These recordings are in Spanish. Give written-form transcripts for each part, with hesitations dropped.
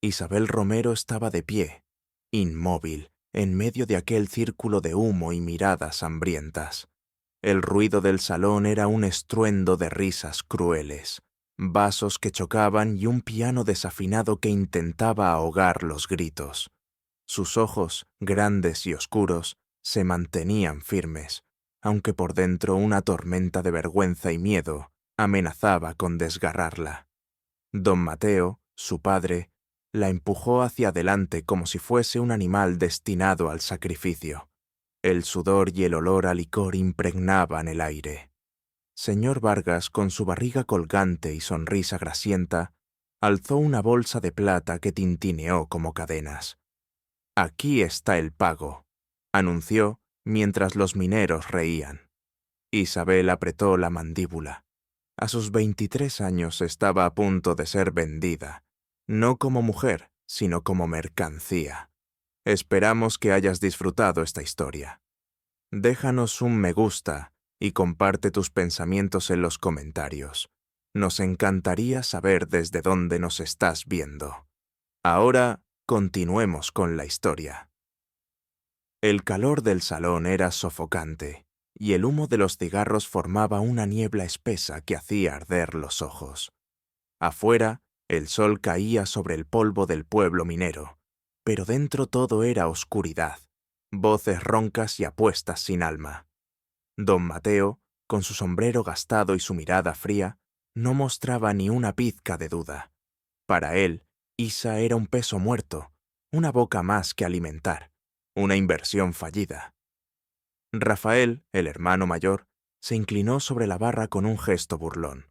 Isabel Romero estaba de pie, inmóvil, en medio de aquel círculo de humo y miradas hambrientas. El ruido del salón era un estruendo de risas crueles, vasos que chocaban y un piano desafinado que intentaba ahogar los gritos. Sus ojos, grandes y oscuros, se mantenían firmes, aunque por dentro una tormenta de vergüenza y miedo amenazaba con desgarrarla. Don Mateo, su padre, la empujó hacia adelante como si fuese un animal destinado al sacrificio. El sudor y el olor a licor impregnaban el aire. Señor Vargas, con su barriga colgante y sonrisa grasienta, alzó una bolsa de plata que tintineó como cadenas. «Aquí está el pago», anunció mientras los mineros reían. Isabel apretó la mandíbula. A sus 23 años estaba a punto de ser vendida, no como mujer, sino como mercancía. Esperamos que hayas disfrutado esta historia. Déjanos un me gusta y comparte tus pensamientos en los comentarios. Nos encantaría saber desde dónde nos estás viendo. Ahora, continuemos con la historia. El calor del salón era sofocante, y el humo de los cigarros formaba una niebla espesa que hacía arder los ojos. Afuera, el sol caía sobre el polvo del pueblo minero, pero dentro todo era oscuridad, voces roncas y apuestas sin alma. Don Mateo, con su sombrero gastado y su mirada fría, no mostraba ni una pizca de duda. Para él, Isa era un peso muerto, una boca más que alimentar, una inversión fallida. Rafael, el hermano mayor, se inclinó sobre la barra con un gesto burlón.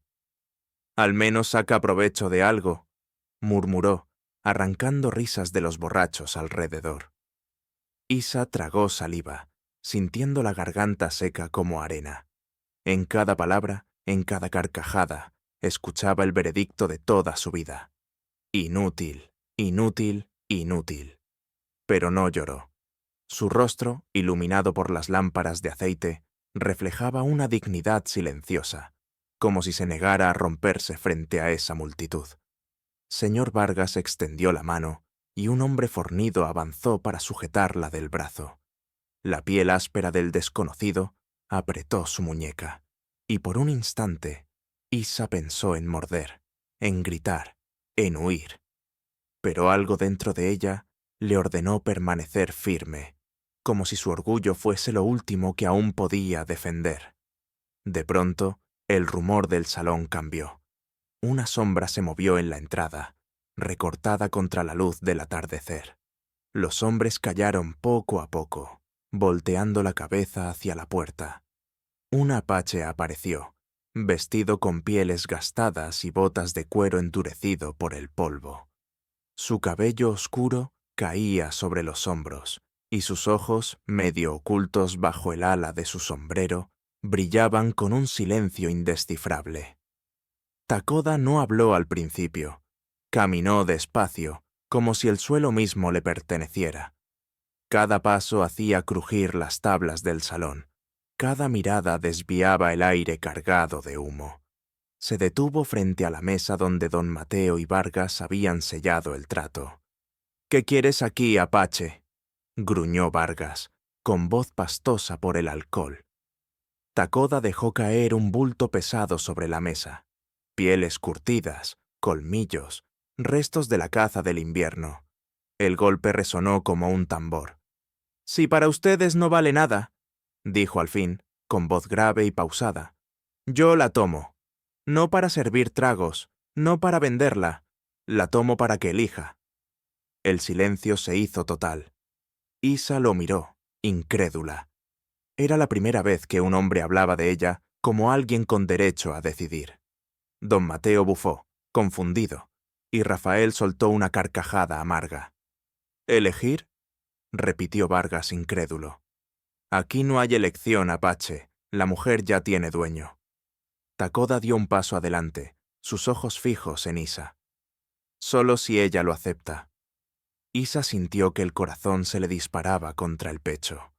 «Al menos saca provecho de algo», murmuró, arrancando risas de los borrachos alrededor. Isa tragó saliva, sintiendo la garganta seca como arena. En cada palabra, en cada carcajada, escuchaba el veredicto de toda su vida. Inútil, inútil, inútil. Pero no lloró. Su rostro, iluminado por las lámparas de aceite, reflejaba una dignidad silenciosa, como si se negara a romperse frente a esa multitud. Señor Vargas extendió la mano y un hombre fornido avanzó para sujetarla del brazo. La piel áspera del desconocido apretó su muñeca, y por un instante, Isa pensó en morder, en gritar, en huir. Pero algo dentro de ella le ordenó permanecer firme, como si su orgullo fuese lo último que aún podía defender. De pronto, el rumor del salón cambió. Una sombra se movió en la entrada, recortada contra la luz del atardecer. Los hombres callaron poco a poco, volteando la cabeza hacia la puerta. Un apache apareció, vestido con pieles gastadas y botas de cuero endurecido por el polvo. Su cabello oscuro caía sobre los hombros, y sus ojos, medio ocultos bajo el ala de su sombrero, brillaban con un silencio indescifrable. Takoda no habló al principio. Caminó despacio, como si el suelo mismo le perteneciera. Cada paso hacía crujir las tablas del salón. Cada mirada desviaba el aire cargado de humo. Se detuvo frente a la mesa donde don Mateo y Vargas habían sellado el trato. «¿Qué quieres aquí, apache?», gruñó Vargas, con voz pastosa por el alcohol. Takoda dejó caer un bulto pesado sobre la mesa. Pieles curtidas, colmillos, restos de la caza del invierno. El golpe resonó como un tambor. «Si para ustedes no vale nada», dijo al fin, con voz grave y pausada, «yo la tomo. No para servir tragos, no para venderla. La tomo para que elija». El silencio se hizo total. Isa lo miró, incrédula. Era la primera vez que un hombre hablaba de ella como alguien con derecho a decidir. Don Mateo bufó, confundido, y Rafael soltó una carcajada amarga. «¿Elegir?», repitió Vargas incrédulo. «Aquí no hay elección, apache. La mujer ya tiene dueño». Takoda dio un paso adelante, sus ojos fijos en Isa. «Solo si ella lo acepta». Isa sintió que el corazón se le disparaba contra el pecho.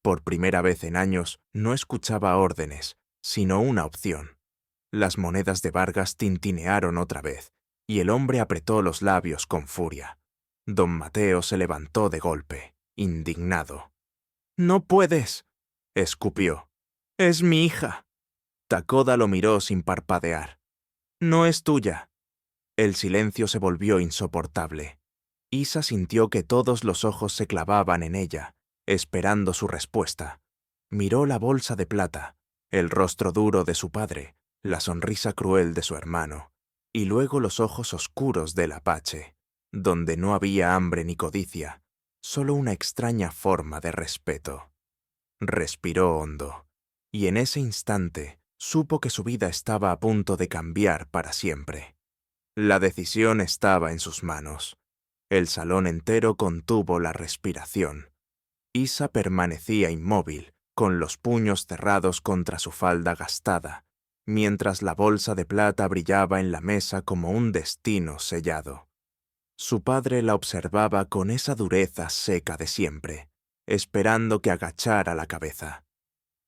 Por primera vez en años no escuchaba órdenes, sino una opción. Las monedas de Vargas tintinearon otra vez, y el hombre apretó los labios con furia. Don Mateo se levantó de golpe, indignado. «¡No puedes!», escupió. «Es mi hija». Takoda lo miró sin parpadear. «No es tuya». El silencio se volvió insoportable. Isa sintió que todos los ojos se clavaban en ella, esperando su respuesta. Miró la bolsa de plata, el rostro duro de su padre, la sonrisa cruel de su hermano, y luego los ojos oscuros del apache, donde no había hambre ni codicia, solo una extraña forma de respeto. Respiró hondo, y en ese instante supo que su vida estaba a punto de cambiar para siempre. La decisión estaba en sus manos. El salón entero contuvo la respiración. Isa permanecía inmóvil, con los puños cerrados contra su falda gastada, mientras la bolsa de plata brillaba en la mesa como un destino sellado. Su padre la observaba con esa dureza seca de siempre, esperando que agachara la cabeza.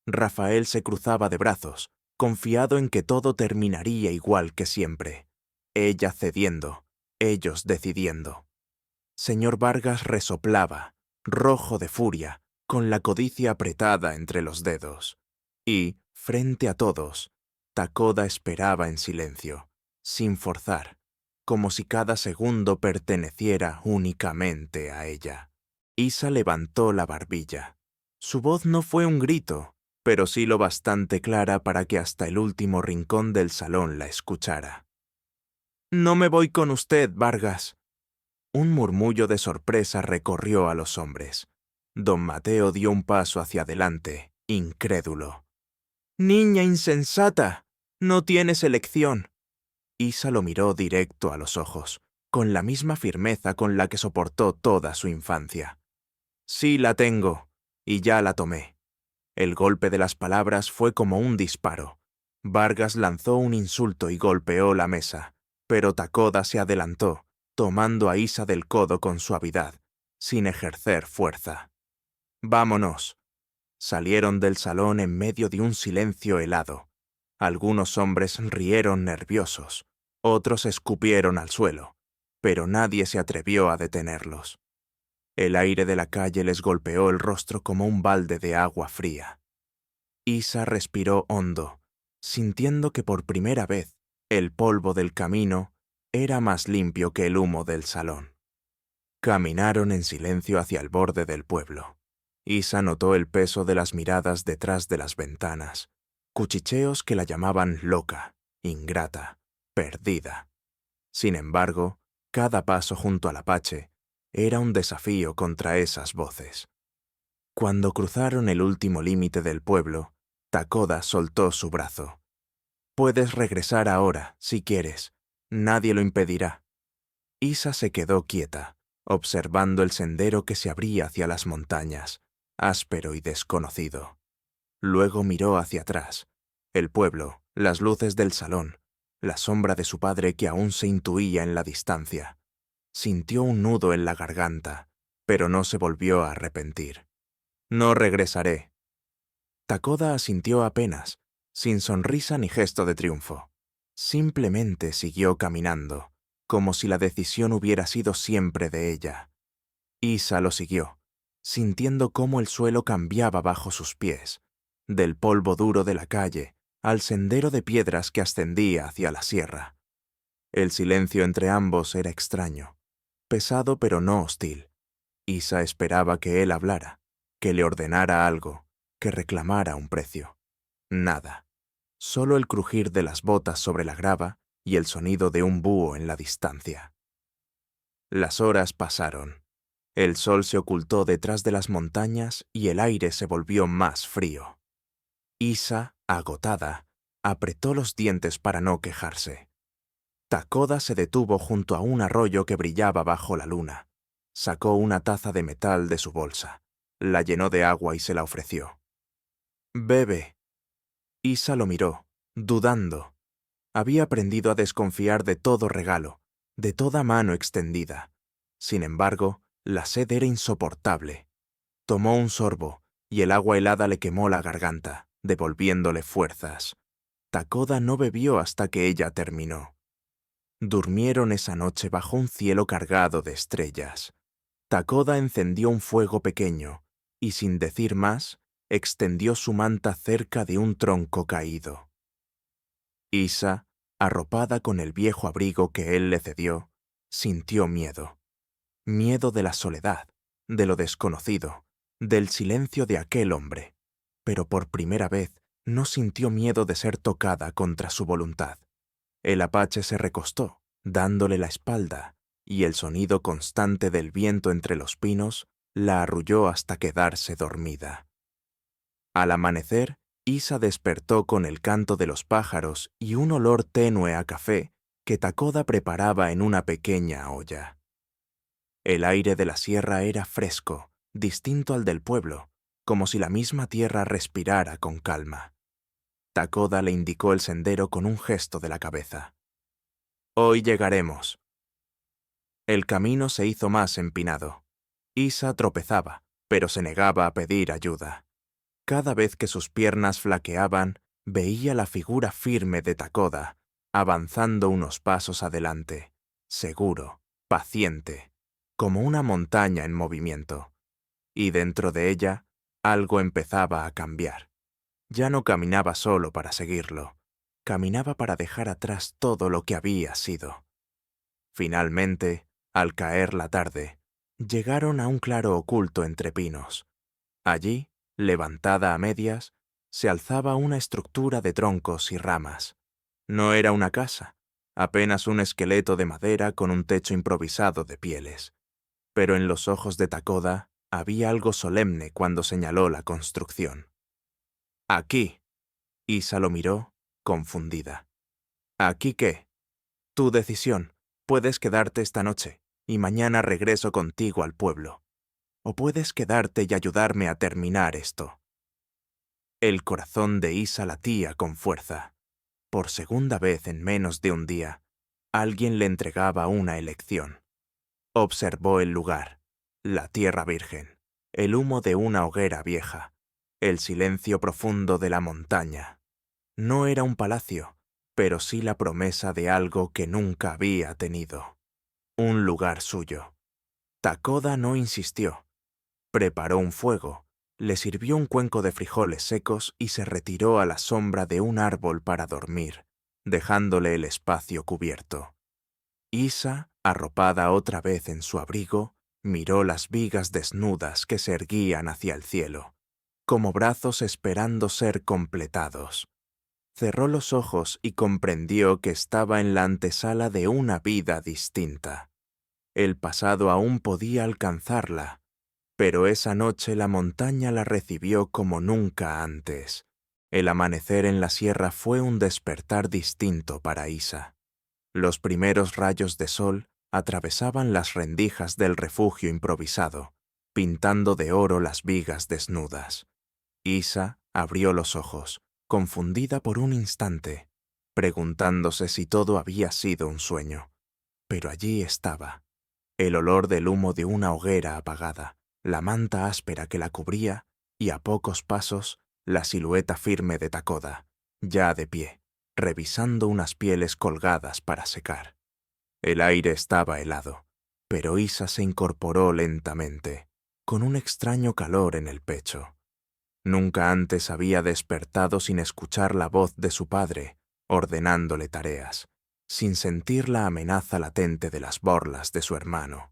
Rafael se cruzaba de brazos, confiado en que todo terminaría igual que siempre. Ella cediendo, ellos decidiendo. Señor Vargas resoplaba, rojo de furia, con la codicia apretada entre los dedos. Y, frente a todos, Takoda esperaba en silencio, sin forzar, como si cada segundo perteneciera únicamente a ella. Isa levantó la barbilla. Su voz no fue un grito, pero sí lo bastante clara para que hasta el último rincón del salón la escuchara. «No me voy con usted, Vargas». Un murmullo de sorpresa recorrió a los hombres. Don Mateo dio un paso hacia adelante, incrédulo. «¡Niña insensata! No tienes elección». Isa lo miró directo a los ojos, con la misma firmeza con la que soportó toda su infancia. «Sí la tengo, y ya la tomé». El golpe de las palabras fue como un disparo. Vargas lanzó un insulto y golpeó la mesa, pero Takoda se adelantó, tomando a Isa del codo con suavidad, sin ejercer fuerza. «Vámonos». Salieron del salón en medio de un silencio helado. Algunos hombres rieron nerviosos, otros escupieron al suelo, pero nadie se atrevió a detenerlos. El aire de la calle les golpeó el rostro como un balde de agua fría. Isa respiró hondo, sintiendo que por primera vez el polvo del camino era más limpio que el humo del salón. Caminaron en silencio hacia el borde del pueblo. Isa notó el peso de las miradas detrás de las ventanas, cuchicheos que la llamaban loca, ingrata, perdida. Sin embargo, cada paso junto al apache era un desafío contra esas voces. Cuando cruzaron el último límite del pueblo, Takoda soltó su brazo. «Puedes regresar ahora, si quieres. Nadie lo impedirá». Isa se quedó quieta, observando el sendero que se abría hacia las montañas, áspero y desconocido. Luego miró hacia atrás. El pueblo, las luces del salón, la sombra de su padre que aún se intuía en la distancia. Sintió un nudo en la garganta, pero no se volvió a arrepentir. «No regresaré». Takoda asintió apenas, sin sonrisa ni gesto de triunfo. Simplemente siguió caminando, como si la decisión hubiera sido siempre de ella. Isa lo siguió, sintiendo cómo el suelo cambiaba bajo sus pies, del polvo duro de la calle al sendero de piedras que ascendía hacia la sierra. El silencio entre ambos era extraño, pesado pero no hostil. Isa esperaba que él hablara, que le ordenara algo, que reclamara un precio. Nada. Solo el crujir de las botas sobre la grava y el sonido de un búho en la distancia. Las horas pasaron. El sol se ocultó detrás de las montañas y el aire se volvió más frío. Isa, agotada, apretó los dientes para no quejarse. Takoda se detuvo junto a un arroyo que brillaba bajo la luna. Sacó una taza de metal de su bolsa, la llenó de agua y se la ofreció. «Bebe». Isa lo miró, dudando. Había aprendido a desconfiar de todo regalo, de toda mano extendida. Sin embargo, la sed era insoportable. Tomó un sorbo, y el agua helada le quemó la garganta, devolviéndole fuerzas. Takoda no bebió hasta que ella terminó. Durmieron esa noche bajo un cielo cargado de estrellas. Takoda encendió un fuego pequeño y, sin decir más, extendió su manta cerca de un tronco caído. Isa, arropada con el viejo abrigo que él le cedió, sintió miedo. Miedo de la soledad, de lo desconocido, del silencio de aquel hombre. Pero por primera vez no sintió miedo de ser tocada contra su voluntad. El apache se recostó, dándole la espalda, y el sonido constante del viento entre los pinos la arrulló hasta quedarse dormida. Al amanecer, Isa despertó con el canto de los pájaros y un olor tenue a café que Takoda preparaba en una pequeña olla. El aire de la sierra era fresco, distinto al del pueblo, como si la misma tierra respirara con calma. Takoda le indicó el sendero con un gesto de la cabeza. «Hoy llegaremos». El camino se hizo más empinado. Isa tropezaba, pero se negaba a pedir ayuda. Cada vez que sus piernas flaqueaban, veía la figura firme de Takoda, avanzando unos pasos adelante, seguro, paciente, como una montaña en movimiento. Y dentro de ella, algo empezaba a cambiar. Ya no caminaba solo para seguirlo, caminaba para dejar atrás todo lo que había sido. Finalmente, al caer la tarde, llegaron a un claro oculto entre pinos. Allí, levantada a medias, se alzaba una estructura de troncos y ramas. No era una casa, apenas un esqueleto de madera con un techo improvisado de pieles. Pero en los ojos de Takoda había algo solemne cuando señaló la construcción. «Aquí». Isa lo miró, confundida. «¿Aquí qué?» «Tu decisión. Puedes quedarte esta noche, y mañana regreso contigo al pueblo. O puedes quedarte y ayudarme a terminar esto». El corazón de Isa latía con fuerza. Por segunda vez en menos de un día, alguien le entregaba una elección. Observó el lugar, la tierra virgen, el humo de una hoguera vieja, el silencio profundo de la montaña. No era un palacio, pero sí la promesa de algo que nunca había tenido. Un lugar suyo. Takoda no insistió. Preparó un fuego, le sirvió un cuenco de frijoles secos y se retiró a la sombra de un árbol para dormir, dejándole el espacio cubierto. Isa, arropada otra vez en su abrigo, miró las vigas desnudas que se erguían hacia el cielo, como brazos esperando ser completados. Cerró los ojos y comprendió que estaba en la antesala de una vida distinta. El pasado aún podía alcanzarla, pero esa noche la montaña la recibió como nunca antes. El amanecer en la sierra fue un despertar distinto para Isa. Los primeros rayos de sol atravesaban las rendijas del refugio improvisado, pintando de oro las vigas desnudas. Isa abrió los ojos, confundida por un instante, preguntándose si todo había sido un sueño. Pero allí estaba, el olor del humo de una hoguera apagada, la manta áspera que la cubría y a pocos pasos la silueta firme de Takoda, ya de pie, revisando unas pieles colgadas para secar. El aire estaba helado, pero Isa se incorporó lentamente, con un extraño calor en el pecho. Nunca antes había despertado sin escuchar la voz de su padre, ordenándole tareas, sin sentir la amenaza latente de las borlas de su hermano.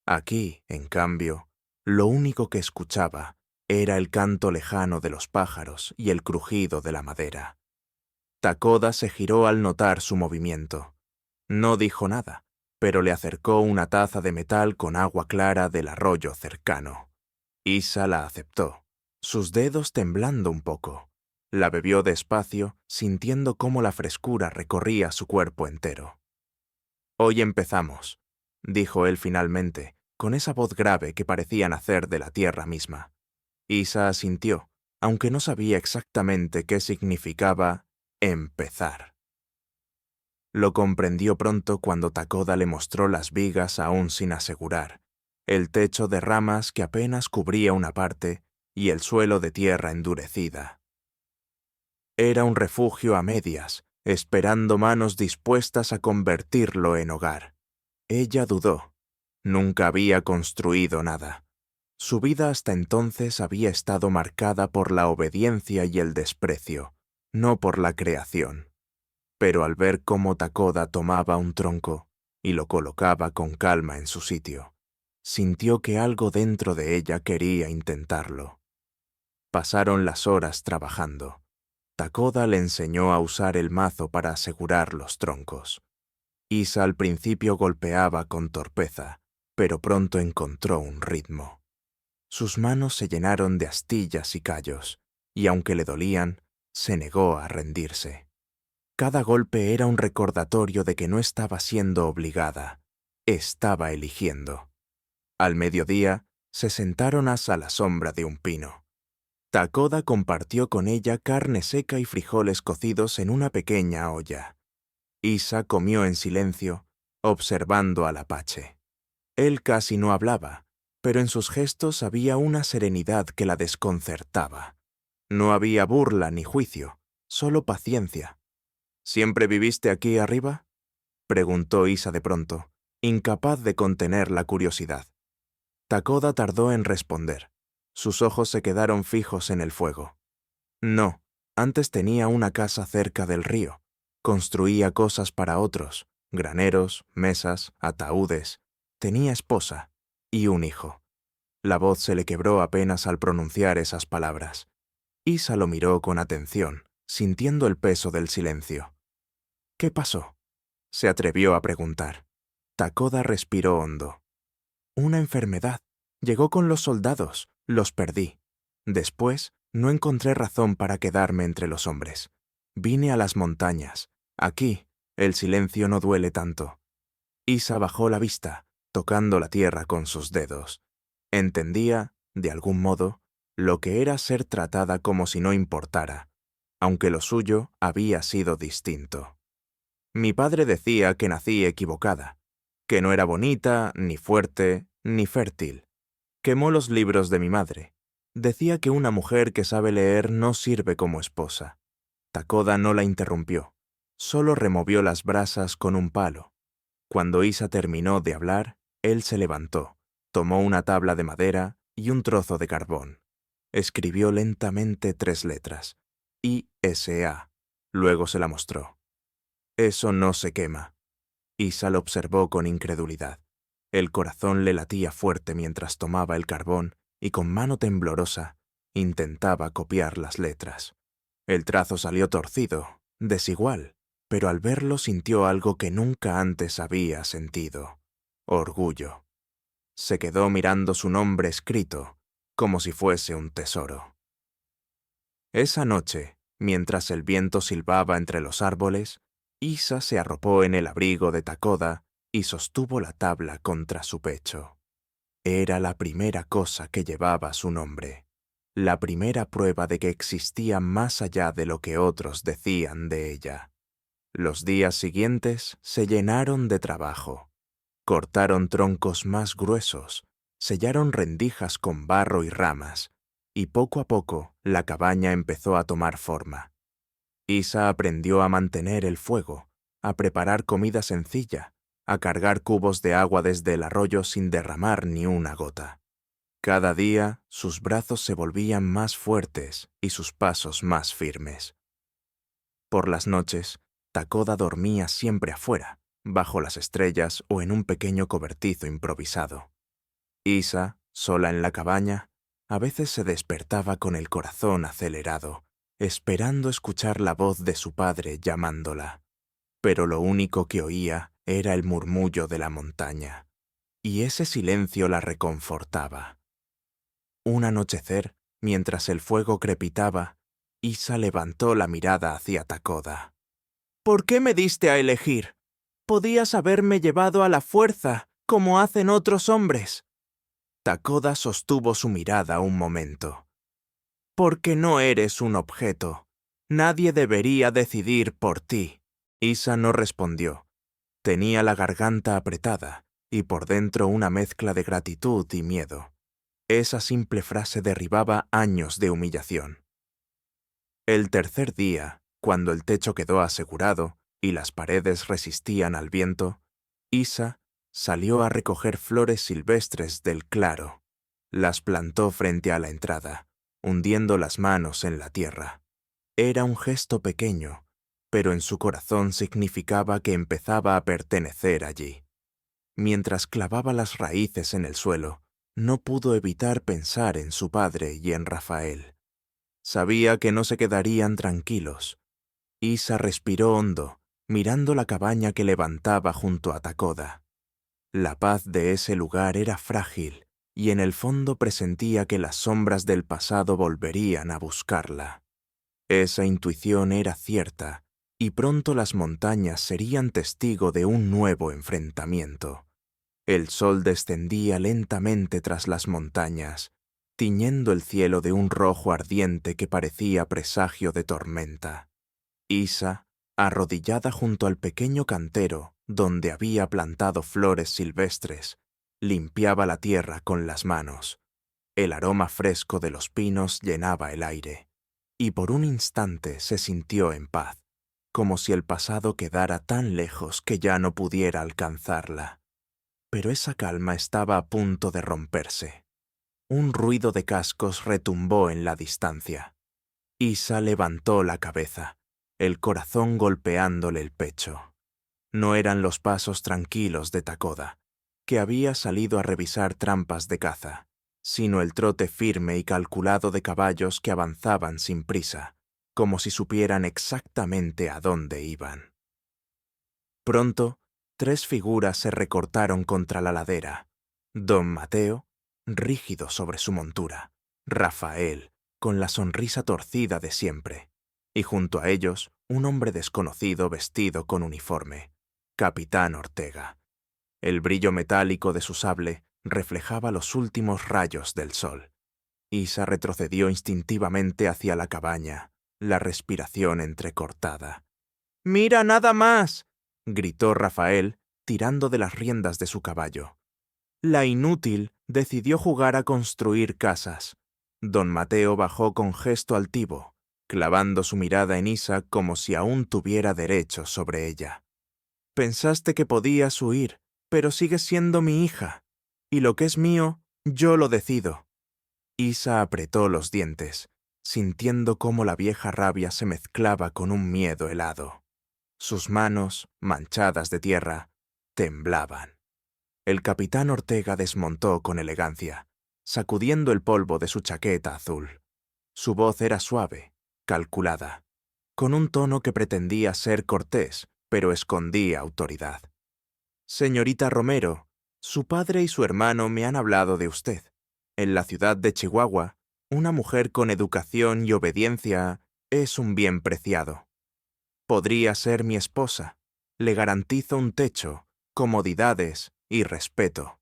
Aquí, en cambio, lo único que escuchaba era el canto lejano de los pájaros y el crujido de la madera. Takoda se giró al notar su movimiento. No dijo nada, pero le acercó una taza de metal con agua clara del arroyo cercano. Isa la aceptó, sus dedos temblando un poco. La bebió despacio, sintiendo cómo la frescura recorría su cuerpo entero. «Hoy empezamos», dijo él finalmente, con esa voz grave que parecía nacer de la tierra misma. Isa asintió, aunque no sabía exactamente qué significaba empezar. Lo comprendió pronto cuando Takoda le mostró las vigas aún sin asegurar, el techo de ramas que apenas cubría una parte y el suelo de tierra endurecida. Era un refugio a medias, esperando manos dispuestas a convertirlo en hogar. Ella dudó. Nunca había construido nada. Su vida hasta entonces había estado marcada por la obediencia y el desprecio, no por la creación. Pero al ver cómo Takoda tomaba un tronco y lo colocaba con calma en su sitio, sintió que algo dentro de ella quería intentarlo. Pasaron las horas trabajando. Takoda le enseñó a usar el mazo para asegurar los troncos. Isa al principio golpeaba con torpeza, pero pronto encontró un ritmo. Sus manos se llenaron de astillas y callos, y aunque le dolían, se negó a rendirse. Cada golpe era un recordatorio de que no estaba siendo obligada, estaba eligiendo. Al mediodía, se sentaron a la sombra de un pino. Takoda compartió con ella carne seca y frijoles cocidos en una pequeña olla. Isa comió en silencio, observando al apache. Él casi no hablaba, pero en sus gestos había una serenidad que la desconcertaba. No había burla ni juicio, solo paciencia. ¿Siempre viviste aquí arriba?, preguntó Isa de pronto, incapaz de contener la curiosidad. Takoda tardó en responder. Sus ojos se quedaron fijos en el fuego. No, antes tenía una casa cerca del río. Construía cosas para otros, graneros, mesas, ataúdes. Tenía esposa y un hijo. La voz se le quebró apenas al pronunciar esas palabras. Isa lo miró con atención, sintiendo el peso del silencio. ¿Qué pasó?, se atrevió a preguntar. Takoda respiró hondo. Una enfermedad. Llegó con los soldados. Los perdí. Después, no encontré razón para quedarme entre los hombres. Vine a las montañas. Aquí, el silencio no duele tanto. Isa bajó la vista, tocando la tierra con sus dedos. Entendía, de algún modo, lo que era ser tratada como si no importara, aunque lo suyo había sido distinto. Mi padre decía que nací equivocada, que no era bonita, ni fuerte, ni fértil. Quemó los libros de mi madre. Decía que una mujer que sabe leer no sirve como esposa. Takoda no la interrumpió, solo removió las brasas con un palo. Cuando Isa terminó de hablar, él se levantó, tomó una tabla de madera y un trozo de carbón. Escribió lentamente 3 letras, I-S-A. Luego se la mostró. Eso no se quema. Isa lo observó con incredulidad. El corazón le latía fuerte mientras tomaba el carbón y con mano temblorosa intentaba copiar las letras. El trazo salió torcido, desigual, pero al verlo sintió algo que nunca antes había sentido: orgullo. Se quedó mirando su nombre escrito, como si fuese un tesoro. Esa noche, mientras el viento silbaba entre los árboles, Isa se arropó en el abrigo de Takoda y sostuvo la tabla contra su pecho. Era la primera cosa que llevaba su nombre, la primera prueba de que existía más allá de lo que otros decían de ella. Los días siguientes se llenaron de trabajo. Cortaron troncos más gruesos, sellaron rendijas con barro y ramas, y poco a poco la cabaña empezó a tomar forma. Isa aprendió a mantener el fuego, a preparar comida sencilla, a cargar cubos de agua desde el arroyo sin derramar ni una gota. Cada día sus brazos se volvían más fuertes y sus pasos más firmes. Por las noches, Takoda dormía siempre afuera, bajo las estrellas o en un pequeño cobertizo improvisado. Isa, sola en la cabaña, a veces se despertaba con el corazón acelerado, esperando escuchar la voz de su padre llamándola. Pero lo único que oía era el murmullo de la montaña, y ese silencio la reconfortaba. Un anochecer, mientras el fuego crepitaba, Isa levantó la mirada hacia Takoda. «¿Por qué me diste a elegir? Podías haberme llevado a la fuerza, como hacen otros hombres». Takoda sostuvo su mirada un momento. «Porque no eres un objeto. Nadie debería decidir por ti». Isa no respondió. Tenía la garganta apretada y por dentro una mezcla de gratitud y miedo. Esa simple frase derribaba años de humillación. El tercer día, Cuando el techo quedó asegurado y las paredes resistían al viento, Isa salió a recoger flores silvestres del claro. Las plantó frente a la entrada, hundiendo las manos en la tierra. Era un gesto pequeño, pero en su corazón significaba que empezaba a pertenecer allí. Mientras clavaba las raíces en el suelo, no pudo evitar pensar en su padre y en Rafael. Sabía que no se quedarían tranquilos. Isa respiró hondo, mirando la cabaña que levantaba junto a Takoda. La paz de ese lugar era frágil, y en el fondo presentía que las sombras del pasado volverían a buscarla. Esa intuición era cierta, y pronto las montañas serían testigo de un nuevo enfrentamiento. El sol descendía lentamente tras las montañas, tiñendo el cielo de un rojo ardiente que parecía presagio de tormenta. Isa, arrodillada junto al pequeño cantero donde había plantado flores silvestres, limpiaba la tierra con las manos. El aroma fresco de los pinos llenaba el aire, y por un instante se sintió en paz, como si el pasado quedara tan lejos que ya no pudiera alcanzarla. Pero esa calma estaba a punto de romperse. Un ruido de cascos retumbó en la distancia. Isa levantó la cabeza, el corazón golpeándole el pecho. No eran los pasos tranquilos de Takoda, que había salido a revisar trampas de caza, sino el trote firme y calculado de caballos que avanzaban sin prisa, como si supieran exactamente a dónde iban. Pronto, 3 figuras se recortaron contra la ladera. Don Mateo, rígido sobre su montura, Rafael, con la sonrisa torcida de siempre, y junto a ellos un hombre desconocido vestido con uniforme, Capitán Ortega. El brillo metálico de su sable reflejaba los últimos rayos del sol. Isa retrocedió instintivamente hacia la cabaña, la respiración entrecortada. «¡Mira nada más!», gritó Rafael, tirando de las riendas de su caballo. La inútil decidió jugar a construir casas. Don Mateo bajó con gesto altivo, clavando su mirada en Isa como si aún tuviera derecho sobre ella. «Pensaste que podías huir, pero sigues siendo mi hija, y lo que es mío, yo lo decido». Isa apretó los dientes, sintiendo cómo la vieja rabia se mezclaba con un miedo helado. Sus manos, manchadas de tierra, temblaban. El capitán Ortega desmontó con elegancia, sacudiendo el polvo de su chaqueta azul. Su voz era suave, calculada, con un tono que pretendía ser cortés, pero escondía autoridad. «Señorita Romero, su padre y su hermano me han hablado de usted. En la ciudad de Chihuahua, una mujer con educación y obediencia es un bien preciado. Podría ser mi esposa. Le garantizo un techo, comodidades y respeto».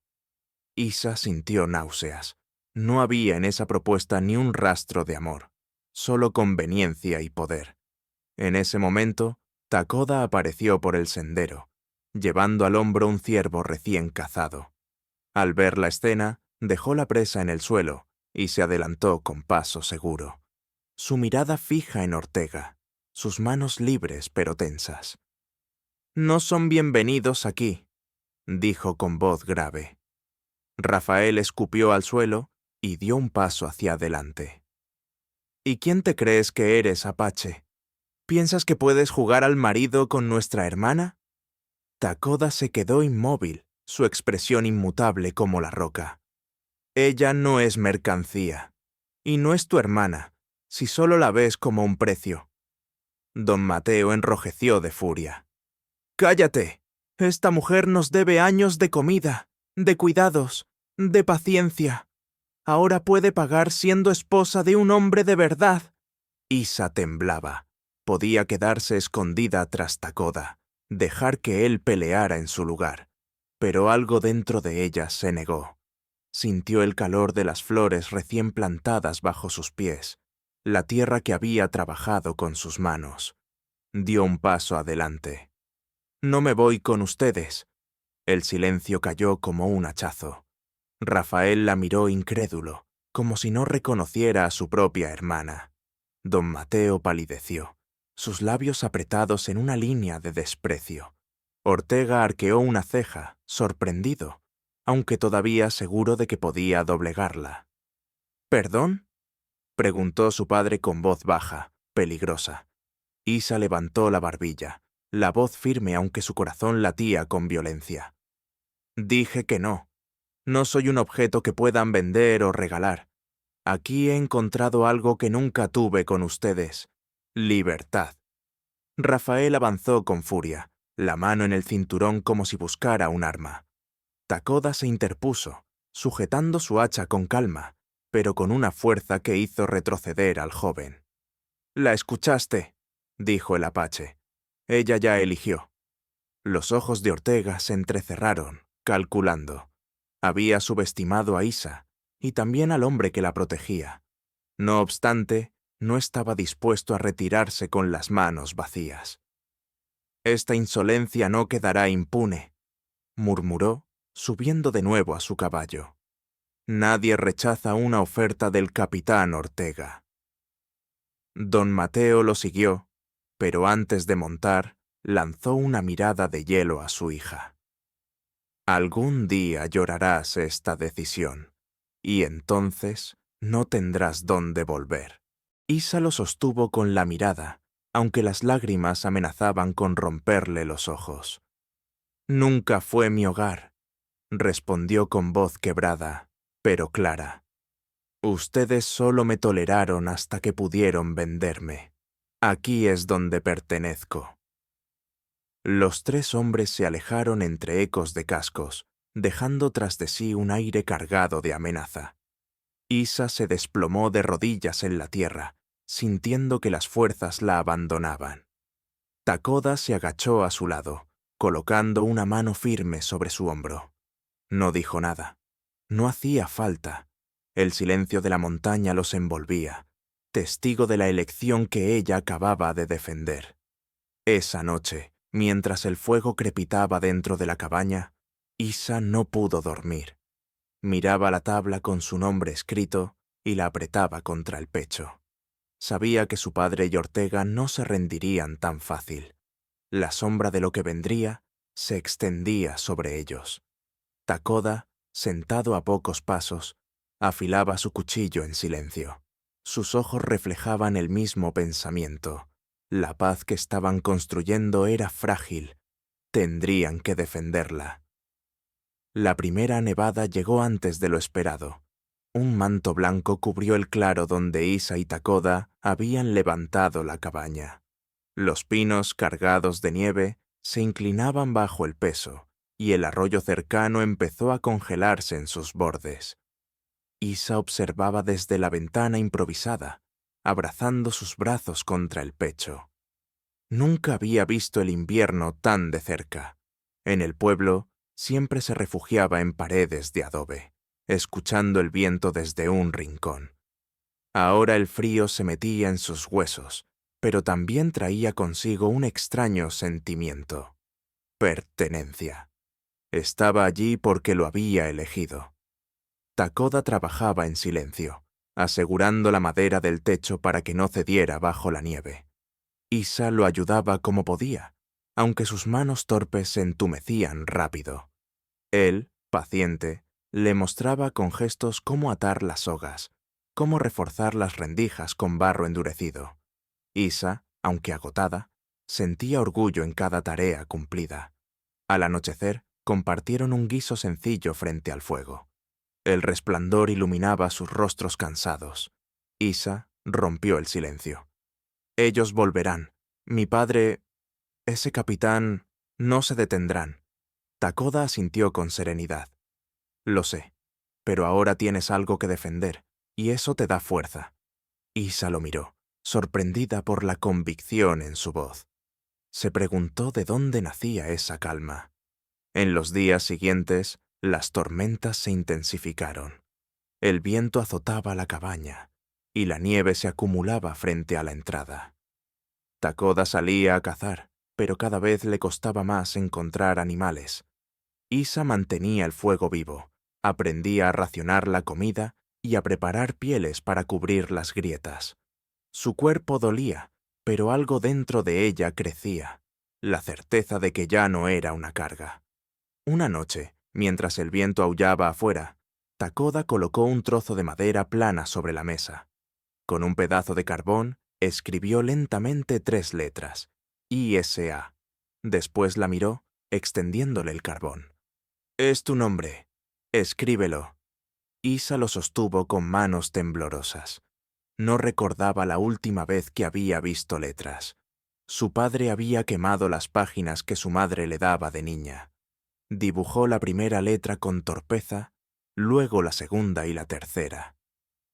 Isa sintió náuseas. No había en esa propuesta ni un rastro de amor, solo conveniencia y poder. En ese momento, Takoda apareció por el sendero, llevando al hombro un ciervo recién cazado. Al ver la escena, dejó la presa en el suelo y se adelantó con paso seguro. Su mirada fija en Ortega, sus manos libres pero tensas. «No son bienvenidos aquí», dijo con voz grave. Rafael escupió al suelo y dio un paso hacia adelante. «¿Y quién te crees que eres, Apache? ¿Piensas que puedes jugar al marido con nuestra hermana?» Takoda se quedó inmóvil, su expresión inmutable como la roca. «Ella no es mercancía, y no es tu hermana, si solo la ves como un precio». Don Mateo enrojeció de furia. «¡Cállate! Esta mujer nos debe años de comida, de cuidados, de paciencia. Ahora puede pagar siendo esposa de un hombre de verdad». Isa temblaba. Podía quedarse escondida tras Takoda, dejar que él peleara en su lugar. Pero algo dentro de ella se negó. Sintió el calor de las flores recién plantadas bajo sus pies, la tierra que había trabajado con sus manos. Dio un paso adelante. «No me voy con ustedes». El silencio cayó como un hachazo. Rafael la miró incrédulo, como si no reconociera a su propia hermana. Don Mateo palideció. sus labios apretados en una línea de desprecio. Ortega arqueó una ceja, sorprendido, aunque todavía seguro de que podía doblegarla. ¿Perdón?, preguntó su padre con voz baja, peligrosa. Isa levantó la barbilla, la voz firme aunque su corazón latía con violencia. Dije que no. No soy un objeto que puedan vender o regalar. Aquí he encontrado algo que nunca tuve con ustedes: libertad. Rafael avanzó con furia, la mano en el cinturón como si buscara un arma. Takoda se interpuso, sujetando su hacha con calma, pero con una fuerza que hizo retroceder al joven. «La escuchaste», dijo el apache. «Ella ya eligió». Los ojos de Ortega se entrecerraron, calculando. Había subestimado a Isa, y también al hombre que la protegía. No obstante, no estaba dispuesto a retirarse con las manos vacías. «Esta insolencia no quedará impune», murmuró, subiendo de nuevo a su caballo. «Nadie rechaza una oferta del capitán Ortega». Don Mateo lo siguió, pero antes de montar, lanzó una mirada de hielo a su hija. «Algún día llorarás esta decisión, y entonces no tendrás dónde volver». Isa lo sostuvo con la mirada, aunque las lágrimas amenazaban con romperle los ojos. «Nunca fue mi hogar», respondió con voz quebrada, pero clara. «Ustedes solo me toleraron hasta que pudieron venderme. Aquí es donde pertenezco». Los tres hombres se alejaron entre ecos de cascos, dejando tras de sí un aire cargado de amenaza. Isa se desplomó de rodillas en la tierra, sintiendo que las fuerzas la abandonaban. Takoda se agachó a su lado, colocando una mano firme sobre su hombro. No dijo nada. No hacía falta. El silencio de la montaña los envolvía, testigo de la elección que ella acababa de defender. Esa noche, mientras el fuego crepitaba dentro de la cabaña, Isa no pudo dormir. Miraba la tabla con su nombre escrito y la apretaba contra el pecho. Sabía que su padre y Ortega no se rendirían tan fácil. La sombra de lo que vendría se extendía sobre ellos. Takoda, sentado a pocos pasos, afilaba su cuchillo en silencio. Sus ojos reflejaban el mismo pensamiento. La paz que estaban construyendo era frágil. Tendrían que defenderla. La primera nevada llegó antes de lo esperado. Un manto blanco cubrió el claro donde Isa y Takoda habían levantado la cabaña. Los pinos cargados de nieve se inclinaban bajo el peso, y el arroyo cercano empezó a congelarse en sus bordes. Isa observaba desde la ventana improvisada, abrazando sus brazos contra el pecho. Nunca había visto el invierno tan de cerca. En el pueblo siempre se refugiaba en paredes de adobe, escuchando el viento desde un rincón. Ahora el frío se metía en sus huesos, pero también traía consigo un extraño sentimiento: pertenencia. Estaba allí porque lo había elegido. Takoda trabajaba en silencio, asegurando la madera del techo para que no cediera bajo la nieve. Isa lo ayudaba como podía, aunque sus manos torpes se entumecían rápido. Él, paciente, le mostraba con gestos cómo atar las sogas, cómo reforzar las rendijas con barro endurecido. Isa, aunque agotada, sentía orgullo en cada tarea cumplida. Al anochecer, compartieron un guiso sencillo frente al fuego. El resplandor iluminaba sus rostros cansados. Isa rompió el silencio. «Ellos volverán. Mi padre, ese capitán, no se detendrán». Takoda asintió con serenidad. «Lo sé, pero ahora tienes algo que defender, y eso te da fuerza». Isa lo miró, sorprendida por la convicción en su voz. Se preguntó de dónde nacía esa calma. En los días siguientes, las tormentas se intensificaron. El viento azotaba la cabaña, y la nieve se acumulaba frente a la entrada. Takoda salía a cazar, pero cada vez le costaba más encontrar animales. Isa mantenía el fuego vivo, aprendía a racionar la comida y a preparar pieles para cubrir las grietas. Su cuerpo dolía, pero algo dentro de ella crecía, la certeza de que ya no era una carga. Una noche, mientras el viento aullaba afuera, Takoda colocó un trozo de madera plana sobre la mesa. Con un pedazo de carbón, escribió lentamente 3 letras, ISA. Después la miró, extendiéndole el carbón. «Es tu nombre. Escríbelo». Isa lo sostuvo con manos temblorosas. No recordaba la última vez que había visto letras. Su padre había quemado las páginas que su madre le daba de niña. Dibujó la primera letra con torpeza, luego la segunda y la tercera.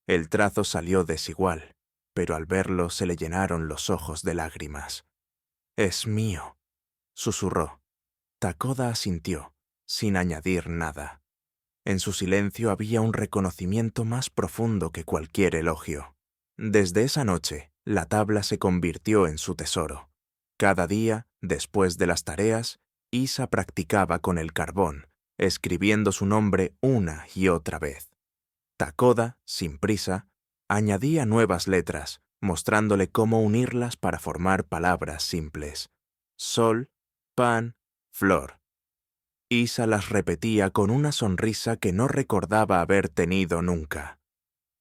El trazo salió desigual, pero al verlo se le llenaron los ojos de lágrimas. «Es mío», susurró. Takoda asintió, sin añadir nada. En su silencio había un reconocimiento más profundo que cualquier elogio. Desde esa noche, la tabla se convirtió en su tesoro. Cada día, después de las tareas, Isa practicaba con el carbón, escribiendo su nombre una y otra vez. Takoda, sin prisa, añadía nuevas letras, mostrándole cómo unirlas para formar palabras simples. Sol, pan, flor. Isa las repetía con una sonrisa que no recordaba haber tenido nunca.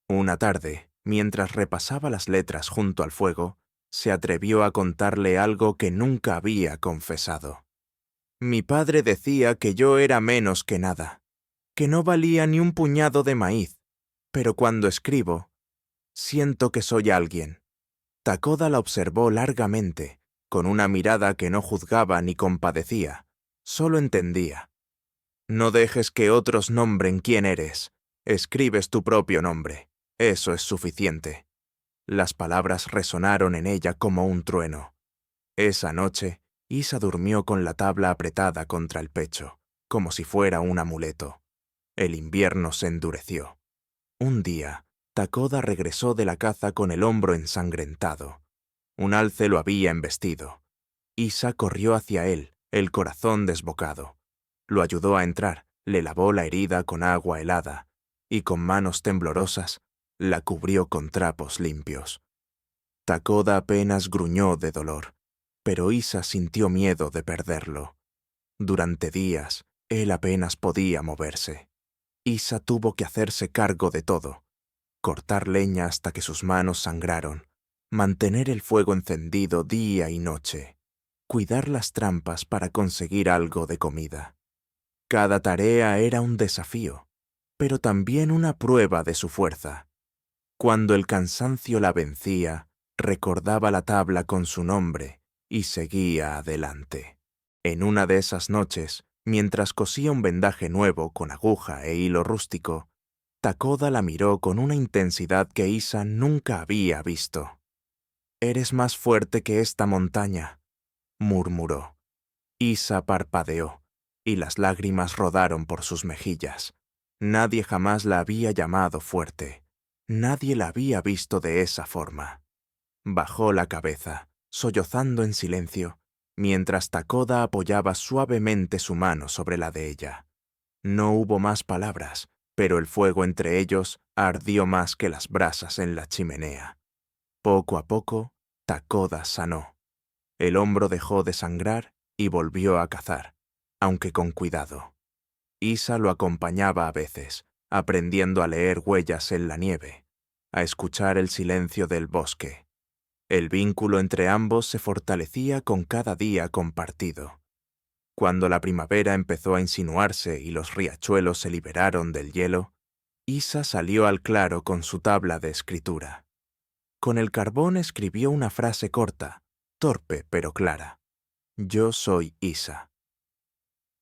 Una tarde, mientras repasaba las letras junto al fuego, se atrevió a contarle algo que nunca había confesado. «Mi padre decía que yo era menos que nada, que no valía ni un puñado de maíz, pero cuando escribo, siento que soy alguien». Takoda la observó largamente, con una mirada que no juzgaba ni compadecía, solo entendía. «No dejes que otros nombren quién eres. Escribes tu propio nombre. Eso es suficiente». Las palabras resonaron en ella como un trueno. Esa noche, Isa durmió con la tabla apretada contra el pecho, como si fuera un amuleto. El invierno se endureció. Un día, Takoda regresó de la caza con el hombro ensangrentado. Un alce lo había embestido. Isa corrió hacia él, el corazón desbocado. Lo ayudó a entrar, le lavó la herida con agua helada, y con manos temblorosas, la cubrió con trapos limpios. Takoda apenas gruñó de dolor, pero Isa sintió miedo de perderlo. Durante días, él apenas podía moverse. Isa tuvo que hacerse cargo de todo: cortar leña hasta que sus manos sangraron, mantener el fuego encendido día y noche, cuidar las trampas para conseguir algo de comida. Cada tarea era un desafío, pero también una prueba de su fuerza. Cuando el cansancio la vencía, recordaba la tabla con su nombre y seguía adelante. En una de esas noches, mientras cosía un vendaje nuevo con aguja e hilo rústico, Takoda la miró con una intensidad que Isa nunca había visto. «Eres más fuerte que esta montaña», murmuró. Isa parpadeó, y las lágrimas rodaron por sus mejillas. Nadie jamás la había llamado fuerte. Nadie la había visto de esa forma. Bajó la cabeza, sollozando en silencio, mientras Takoda apoyaba suavemente su mano sobre la de ella. No hubo más palabras, pero el fuego entre ellos ardió más que las brasas en la chimenea. Poco a poco, Takoda sanó. El hombro dejó de sangrar y volvió a cazar, aunque con cuidado. Isa lo acompañaba a veces, aprendiendo a leer huellas en la nieve, a escuchar el silencio del bosque. El vínculo entre ambos se fortalecía con cada día compartido. Cuando la primavera empezó a insinuarse y los riachuelos se liberaron del hielo, Isa salió al claro con su tabla de escritura. Con el carbón escribió una frase corta, torpe pero clara: «Yo soy Isa».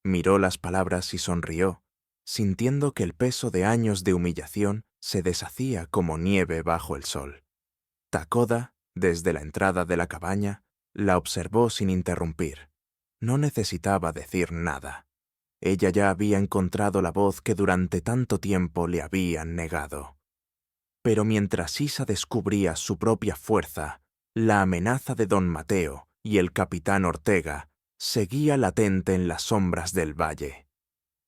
Miró las palabras y sonrió, sintiendo que el peso de años de humillación se deshacía como nieve bajo el sol. Takoda, desde la entrada de la cabaña, la observó sin interrumpir. No necesitaba decir nada. Ella ya había encontrado la voz que durante tanto tiempo le habían negado. Pero mientras Isa descubría su propia fuerza, la amenaza de don Mateo y el capitán Ortega seguía latente en las sombras del valle,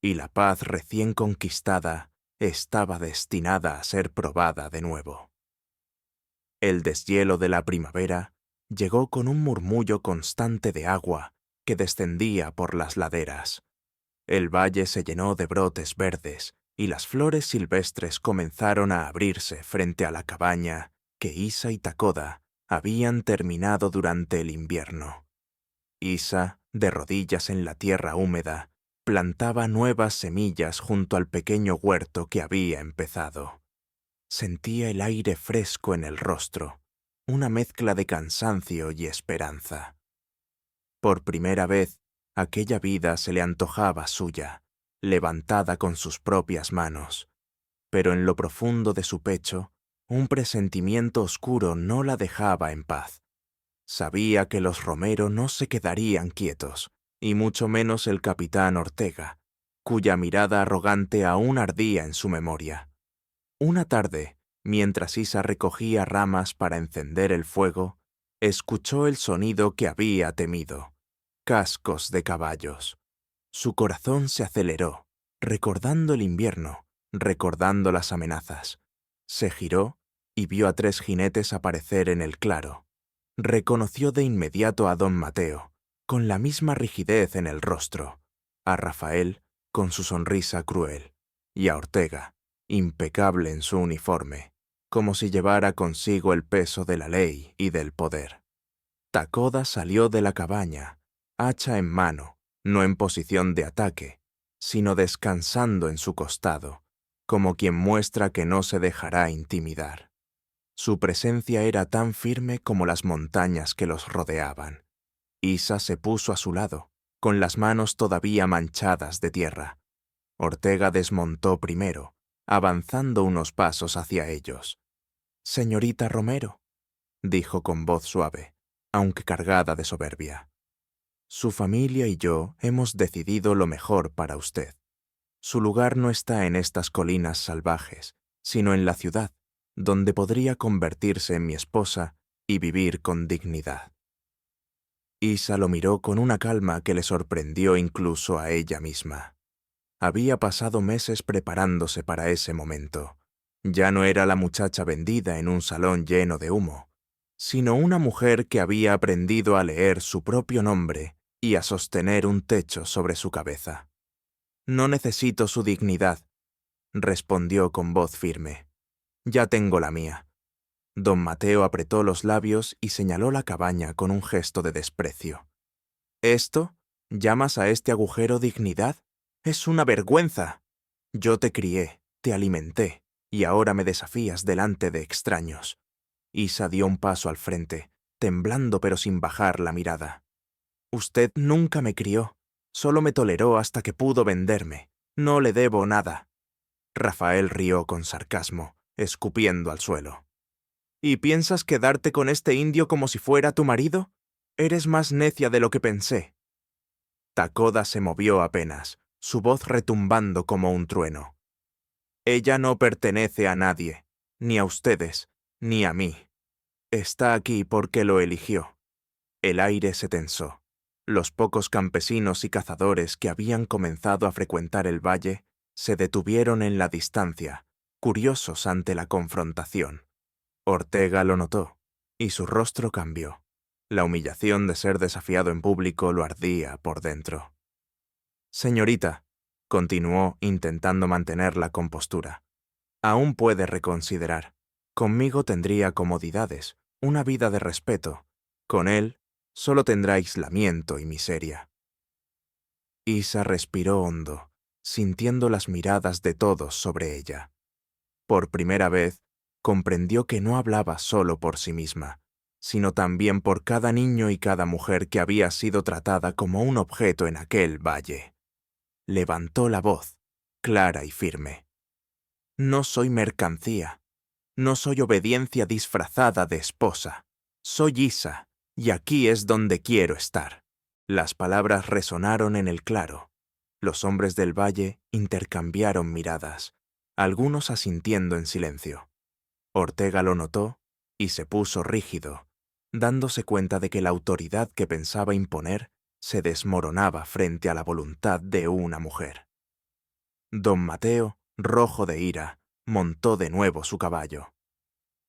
y la paz recién conquistada estaba destinada a ser probada de nuevo. El deshielo de la primavera llegó con un murmullo constante de agua que descendía por las laderas. El valle se llenó de brotes verdes y las flores silvestres comenzaron a abrirse frente a la cabaña que Isa y Takoda habían terminado durante el invierno. Isa, de rodillas en la tierra húmeda, plantaba nuevas semillas junto al pequeño huerto que había empezado. Sentía el aire fresco en el rostro, una mezcla de cansancio y esperanza. Por primera vez, aquella vida se le antojaba suya, levantada con sus propias manos, pero en lo profundo de su pecho, un presentimiento oscuro no la dejaba en paz. Sabía que los Romero no se quedarían quietos, y mucho menos el capitán Ortega, cuya mirada arrogante aún ardía en su memoria. Una tarde, mientras Isa recogía ramas para encender el fuego, escuchó el sonido que había temido: cascos de caballos. Su corazón se aceleró, recordando el invierno, recordando las amenazas. Se giró y vio a 3 jinetes aparecer en el claro. Reconoció de inmediato a don Mateo, con la misma rigidez en el rostro, a Rafael, con su sonrisa cruel, y a Ortega, impecable en su uniforme, como si llevara consigo el peso de la ley y del poder. Takoda salió de la cabaña, hacha en mano, no en posición de ataque, sino descansando en su costado, como quien muestra que no se dejará intimidar. Su presencia era tan firme como las montañas que los rodeaban. Isa se puso a su lado, con las manos todavía manchadas de tierra. Ortega desmontó primero, avanzando unos pasos hacia ellos. «Señorita Romero», dijo con voz suave, aunque cargada de soberbia. «Su familia y yo hemos decidido lo mejor para usted. Su lugar no está en estas colinas salvajes, sino en la ciudad, donde podría convertirse en mi esposa y vivir con dignidad». Isa lo miró con una calma que le sorprendió incluso a ella misma. Había pasado meses preparándose para ese momento. Ya no era la muchacha vendida en un salón lleno de humo, sino una mujer que había aprendido a leer su propio nombre y a sostener un techo sobre su cabeza. «No necesito su dignidad», respondió con voz firme. «Ya tengo la mía». Don Mateo apretó los labios y señaló la cabaña con un gesto de desprecio. «¿Esto? ¿Llamas a este agujero dignidad? ¡Es una vergüenza! Yo te crié, te alimenté, y ahora me desafías delante de extraños». Isa dio un paso al frente, temblando pero sin bajar la mirada. «Usted nunca me crió, solo me toleró hasta que pudo venderme. No le debo nada». Rafael rió con sarcasmo, escupiendo al suelo. «¿Y piensas quedarte con este indio como si fuera tu marido? Eres más necia de lo que pensé». Takoda se movió apenas, su voz retumbando como un trueno. «Ella no pertenece a nadie, ni a ustedes, ni a mí. Está aquí porque lo eligió». El aire se tensó. Los pocos campesinos y cazadores que habían comenzado a frecuentar el valle se detuvieron en la distancia, curiosos ante la confrontación. Ortega lo notó, y su rostro cambió. La humillación de ser desafiado en público lo ardía por dentro. «Señorita», continuó intentando mantener la compostura, «aún puede reconsiderar. Conmigo tendría comodidades, una vida de respeto. Con él, solo tendrá aislamiento y miseria». Isa respiró hondo, sintiendo las miradas de todos sobre ella. Por primera vez, comprendió que no hablaba solo por sí misma, sino también por cada niño y cada mujer que había sido tratada como un objeto en aquel valle. Levantó la voz, clara y firme. «No soy mercancía. No soy obediencia disfrazada de esposa. Soy Isa, y aquí es donde quiero estar». Las palabras resonaron en el claro. Los hombres del valle intercambiaron miradas, algunos asintiendo en silencio. Ortega lo notó y se puso rígido, dándose cuenta de que la autoridad que pensaba imponer se desmoronaba frente a la voluntad de una mujer. Don Mateo, rojo de ira, montó de nuevo su caballo.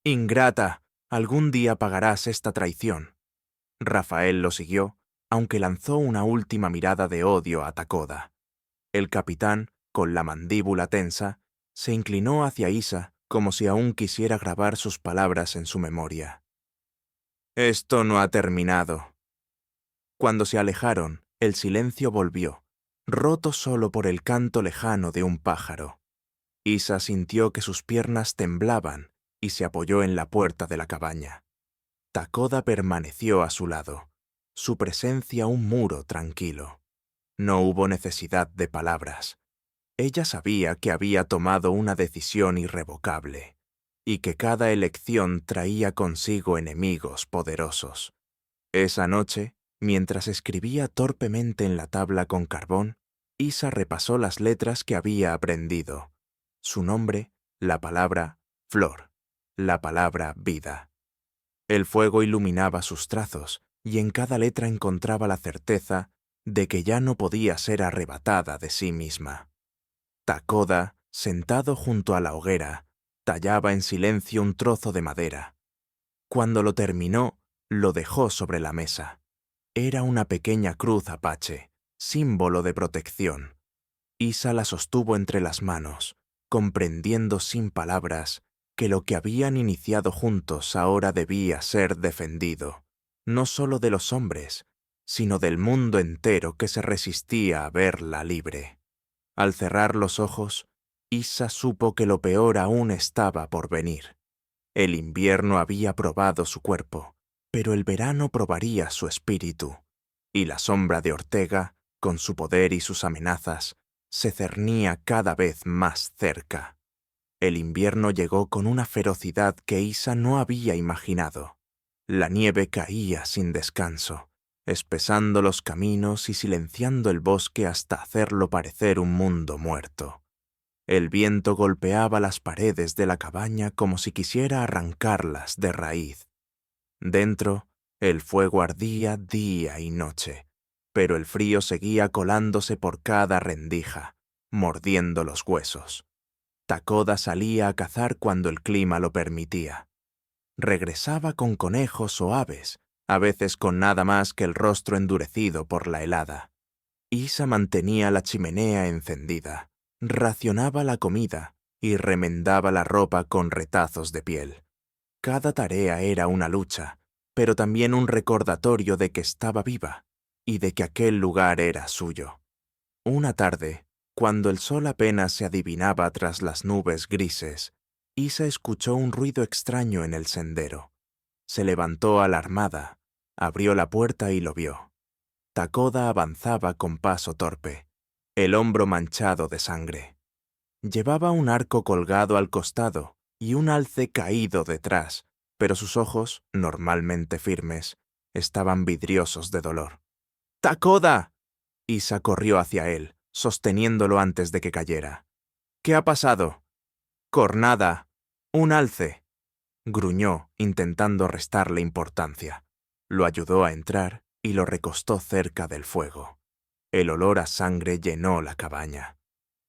«Ingrata, algún día pagarás esta traición. Rafael lo siguió, aunque lanzó una última mirada de odio a Takoda. El capitán, con la mandíbula tensa, se inclinó hacia Isa como si aún quisiera grabar sus palabras en su memoria. «Esto no ha terminado». Cuando se alejaron, el silencio volvió, roto solo por el canto lejano de un pájaro. Isa sintió que sus piernas temblaban y se apoyó en la puerta de la cabaña. Takoda permaneció a su lado, su presencia un muro tranquilo. No hubo necesidad de palabras. Ella sabía que había tomado una decisión irrevocable y que cada elección traía consigo enemigos poderosos. Esa noche, mientras escribía torpemente en la tabla con carbón, Isa repasó las letras que había aprendido. Su nombre, la palabra flor, la palabra vida. El fuego iluminaba sus trazos y en cada letra encontraba la certeza de que ya no podía ser arrebatada de sí misma. Takoda, sentado junto a la hoguera, tallaba en silencio un trozo de madera. Cuando lo terminó, lo dejó sobre la mesa. Era una pequeña cruz apache, símbolo de protección. Isa la sostuvo entre las manos, comprendiendo sin palabras que lo que habían iniciado juntos ahora debía ser defendido, no solo de los hombres, sino del mundo entero que se resistía a verla libre. Al cerrar los ojos, Isa supo que lo peor aún estaba por venir. El invierno había probado su cuerpo, pero el verano probaría su espíritu, y la sombra de Ortega, con su poder y sus amenazas, se cernía cada vez más cerca. El invierno llegó con una ferocidad que Isa no había imaginado. La nieve caía sin descanso, espesando los caminos y silenciando el bosque hasta hacerlo parecer un mundo muerto. El viento golpeaba las paredes de la cabaña como si quisiera arrancarlas de raíz. Dentro, el fuego ardía día y noche, pero el frío seguía colándose por cada rendija, mordiendo los huesos. Takoda salía a cazar cuando el clima lo permitía. Regresaba con conejos o aves, a veces con nada más que el rostro endurecido por la helada. Isa mantenía la chimenea encendida, racionaba la comida y remendaba la ropa con retazos de piel. Cada tarea era una lucha, pero también un recordatorio de que estaba viva y de que aquel lugar era suyo. Una tarde, cuando el sol apenas se adivinaba tras las nubes grises, Isa escuchó un ruido extraño en el sendero. Se levantó alarmada, abrió la puerta y lo vio. Takoda avanzaba con paso torpe, el hombro manchado de sangre. Llevaba un arco colgado al costado y un alce caído detrás, pero sus ojos, normalmente firmes, estaban vidriosos de dolor. ¡Takoda! Isa corrió hacia él, sosteniéndolo antes de que cayera. ¿Qué ha pasado? Cornada. Un alce. Gruñó, intentando restarle importancia. Lo ayudó a entrar y lo recostó cerca del fuego. El olor a sangre llenó la cabaña.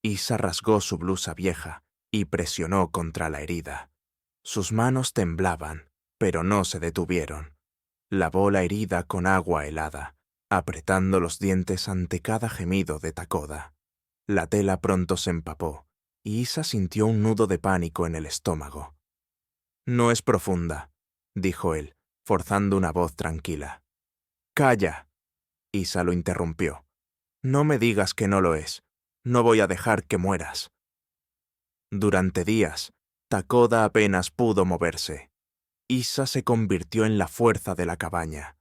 Isa rasgó su blusa vieja y presionó contra la herida. Sus manos temblaban, pero no se detuvieron. Lavó la herida con agua helada, apretando los dientes ante cada gemido de Takoda. La tela pronto se empapó, y Isa sintió un nudo de pánico en el estómago. «No es profunda», dijo él, forzando una voz tranquila. «Calla», Isa lo interrumpió. «No me digas que no lo es. No voy a dejar que mueras». Durante días, Takoda apenas pudo moverse. Isa se convirtió en la fuerza de la cabaña.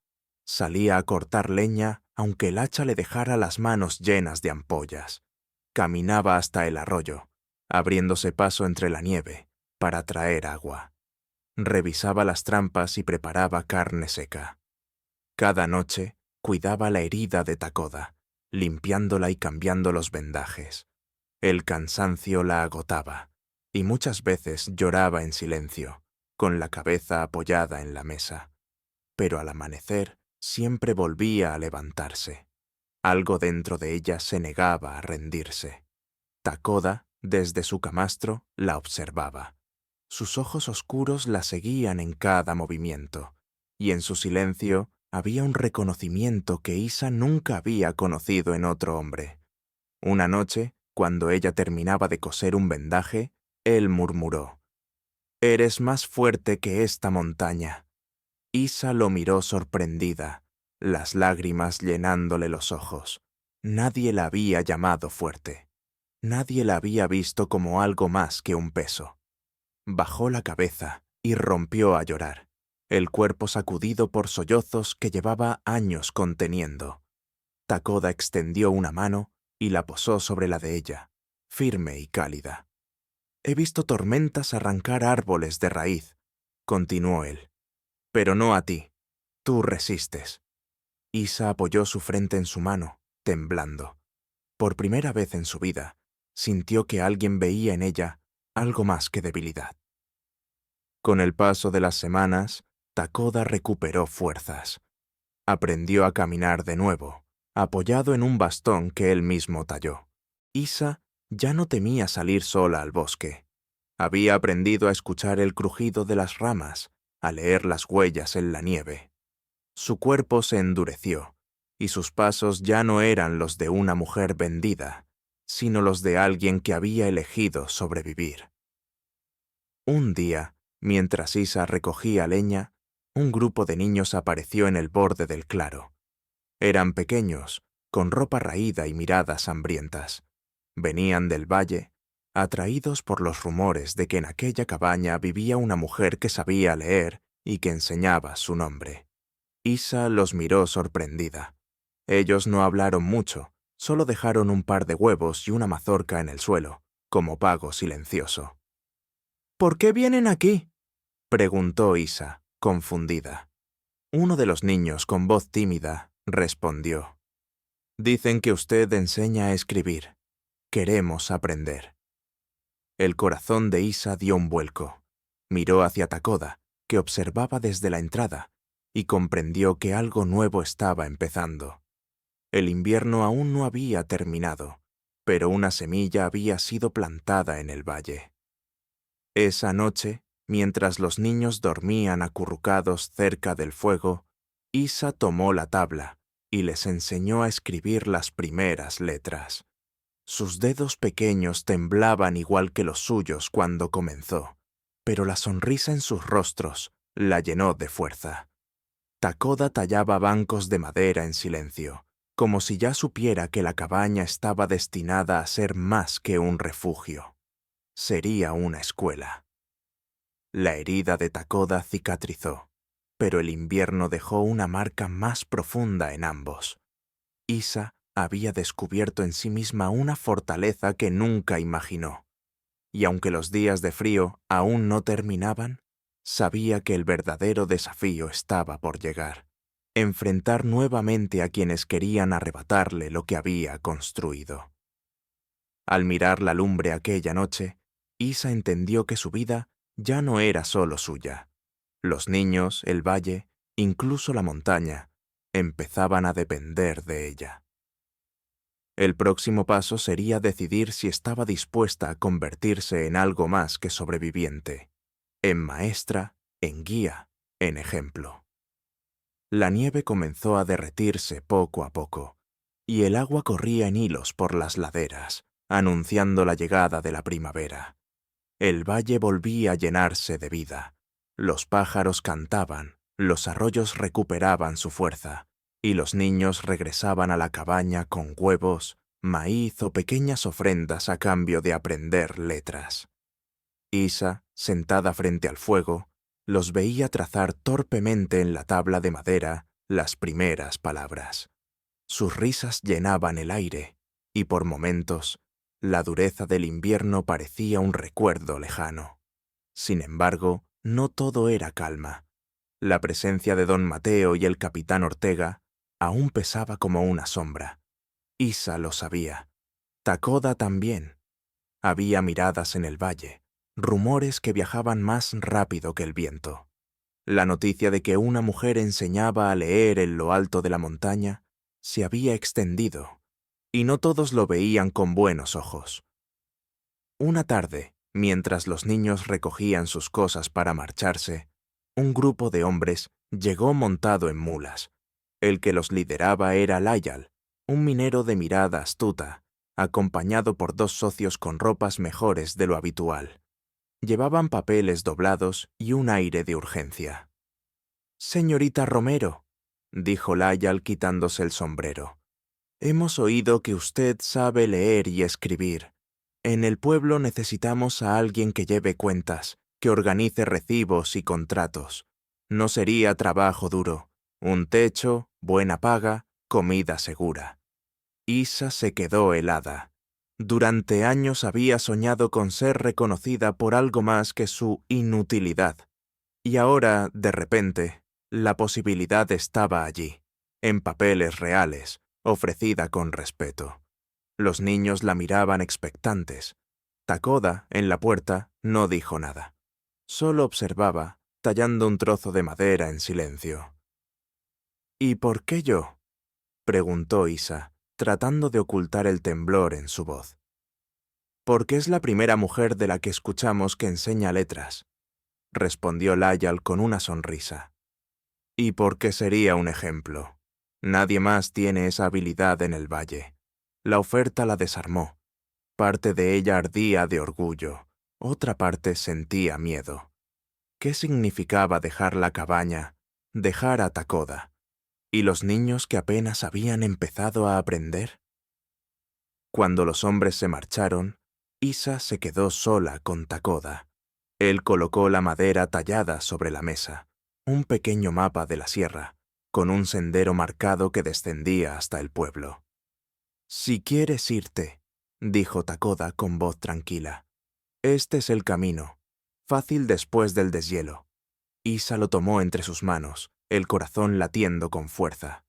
Salía a cortar leña, aunque el hacha le dejara las manos llenas de ampollas. Caminaba hasta el arroyo, abriéndose paso entre la nieve, para traer agua. Revisaba las trampas y preparaba carne seca. Cada noche, cuidaba la herida de Takoda, limpiándola y cambiando los vendajes. El cansancio la agotaba, y muchas veces lloraba en silencio, con la cabeza apoyada en la mesa. Pero al amanecer siempre volvía a levantarse. Algo dentro de ella se negaba a rendirse. Takoda, desde su camastro, la observaba. Sus ojos oscuros la seguían en cada movimiento, y en su silencio había un reconocimiento que Isa nunca había conocido en otro hombre. Una noche, cuando ella terminaba de coser un vendaje, él murmuró: «Eres más fuerte que esta montaña». Isa lo miró sorprendida, las lágrimas llenándole los ojos. Nadie la había llamado fuerte. Nadie la había visto como algo más que un peso. Bajó la cabeza y rompió a llorar, el cuerpo sacudido por sollozos que llevaba años conteniendo. Takoda extendió una mano y la posó sobre la de ella, firme y cálida. «He visto tormentas arrancar árboles de raíz», continuó él, «pero no a ti. Tú resistes». Isa apoyó su frente en su mano, temblando. Por primera vez en su vida, sintió que alguien veía en ella algo más que debilidad. Con el paso de las semanas, Takoda recuperó fuerzas. Aprendió a caminar de nuevo, apoyado en un bastón que él mismo talló. Isa ya no temía salir sola al bosque. Había aprendido a escuchar el crujido de las ramas, a leer las huellas en la nieve. Su cuerpo se endureció, y sus pasos ya no eran los de una mujer vendida, sino los de alguien que había elegido sobrevivir. Un día, mientras Isa recogía leña, un grupo de niños apareció en el borde del claro. Eran pequeños, con ropa raída y miradas hambrientas. Venían del valle, atraídos por los rumores de que en aquella cabaña vivía una mujer que sabía leer y que enseñaba su nombre. Isa los miró sorprendida. Ellos no hablaron mucho, solo dejaron un par de huevos y una mazorca en el suelo, como pago silencioso. «¿Por qué vienen aquí?», preguntó Isa, confundida. Uno de los niños, con voz tímida, respondió: «Dicen que usted enseña a escribir. Queremos aprender». El corazón de Isa dio un vuelco. Miró hacia Takoda, que observaba desde la entrada, y comprendió que algo nuevo estaba empezando. El invierno aún no había terminado, pero una semilla había sido plantada en el valle. Esa noche, mientras los niños dormían acurrucados cerca del fuego, Isa tomó la tabla y les enseñó a escribir las primeras letras. Sus dedos pequeños temblaban igual que los suyos cuando comenzó, pero la sonrisa en sus rostros la llenó de fuerza. Takoda tallaba bancos de madera en silencio, como si ya supiera que la cabaña estaba destinada a ser más que un refugio. Sería una escuela. La herida de Takoda cicatrizó, pero el invierno dejó una marca más profunda en ambos. Isa había descubierto en sí misma una fortaleza que nunca imaginó, y aunque los días de frío aún no terminaban, sabía que el verdadero desafío estaba por llegar: enfrentar nuevamente a quienes querían arrebatarle lo que había construido. Al mirar la lumbre aquella noche, Isa entendió que su vida ya no era solo suya. Los niños, el valle, incluso la montaña, empezaban a depender de ella. El próximo paso sería decidir si estaba dispuesta a convertirse en algo más que sobreviviente, en maestra, en guía, en ejemplo. La nieve comenzó a derretirse poco a poco, y el agua corría en hilos por las laderas, anunciando la llegada de la primavera. El valle volvía a llenarse de vida. Los pájaros cantaban, los arroyos recuperaban su fuerza, y los niños regresaban a la cabaña con huevos, maíz o pequeñas ofrendas a cambio de aprender letras. Isa, sentada frente al fuego, los veía trazar torpemente en la tabla de madera las primeras palabras. Sus risas llenaban el aire, y por momentos, la dureza del invierno parecía un recuerdo lejano. Sin embargo, no todo era calma. La presencia de don Mateo y el capitán Ortega aún pesaba como una sombra. Isa lo sabía. Takoda también. Había miradas en el valle, rumores que viajaban más rápido que el viento. La noticia de que una mujer enseñaba a leer en lo alto de la montaña se había extendido, y no todos lo veían con buenos ojos. Una tarde, mientras los niños recogían sus cosas para marcharse, un grupo de hombres llegó montado en mulas, El que los lideraba era Lyall, un minero de mirada astuta, acompañado por 2 socios con ropas mejores de lo habitual. Llevaban papeles doblados y un aire de urgencia. «Señorita Romero», dijo Lyall quitándose el sombrero, «hemos oído que usted sabe leer y escribir. En el pueblo necesitamos a alguien que lleve cuentas, que organice recibos y contratos. No sería trabajo duro. Un techo, buena paga, comida segura». Isa se quedó helada. Durante años había soñado con ser reconocida por algo más que su inutilidad. Y ahora, de repente, la posibilidad estaba allí, en papeles reales, ofrecida con respeto. Los niños la miraban expectantes. Takoda, en la puerta, no dijo nada. Solo observaba, tallando un trozo de madera en silencio. «¿Y por qué yo?», preguntó Isa, tratando de ocultar el temblor en su voz. «Porque es la primera mujer de la que escuchamos que enseña letras», respondió Lyall con una sonrisa. «Y porque sería un ejemplo. Nadie más tiene esa habilidad en el valle». La oferta la desarmó. Parte de ella ardía de orgullo, otra parte sentía miedo. ¿Qué significaba dejar la cabaña, dejar a Takoda? ¿Y los niños que apenas habían empezado a aprender? Cuando los hombres se marcharon, Isa se quedó sola con Takoda. Él colocó la madera tallada sobre la mesa, un pequeño mapa de la sierra, con un sendero marcado que descendía hasta el pueblo. «Si quieres irte», dijo Takoda con voz tranquila, «este es el camino, fácil después del deshielo». Isa lo tomó entre sus manos, el corazón latiendo con fuerza.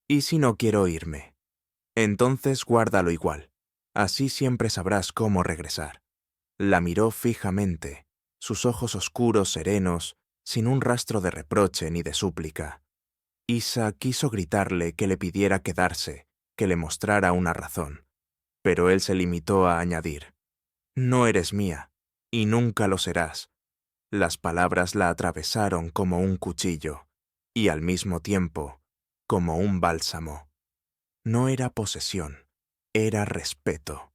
«¿Y si no quiero irme?». «Entonces guárdalo igual, así siempre sabrás cómo regresar». La miró fijamente, sus ojos oscuros, serenos, sin un rastro de reproche ni de súplica. Isa quiso gritarle que le pidiera quedarse, que le mostrara una razón, pero él se limitó a añadir: «No eres mía, y nunca lo serás». Las palabras la atravesaron como un cuchillo, y al mismo tiempo, como un bálsamo. No era posesión, era respeto,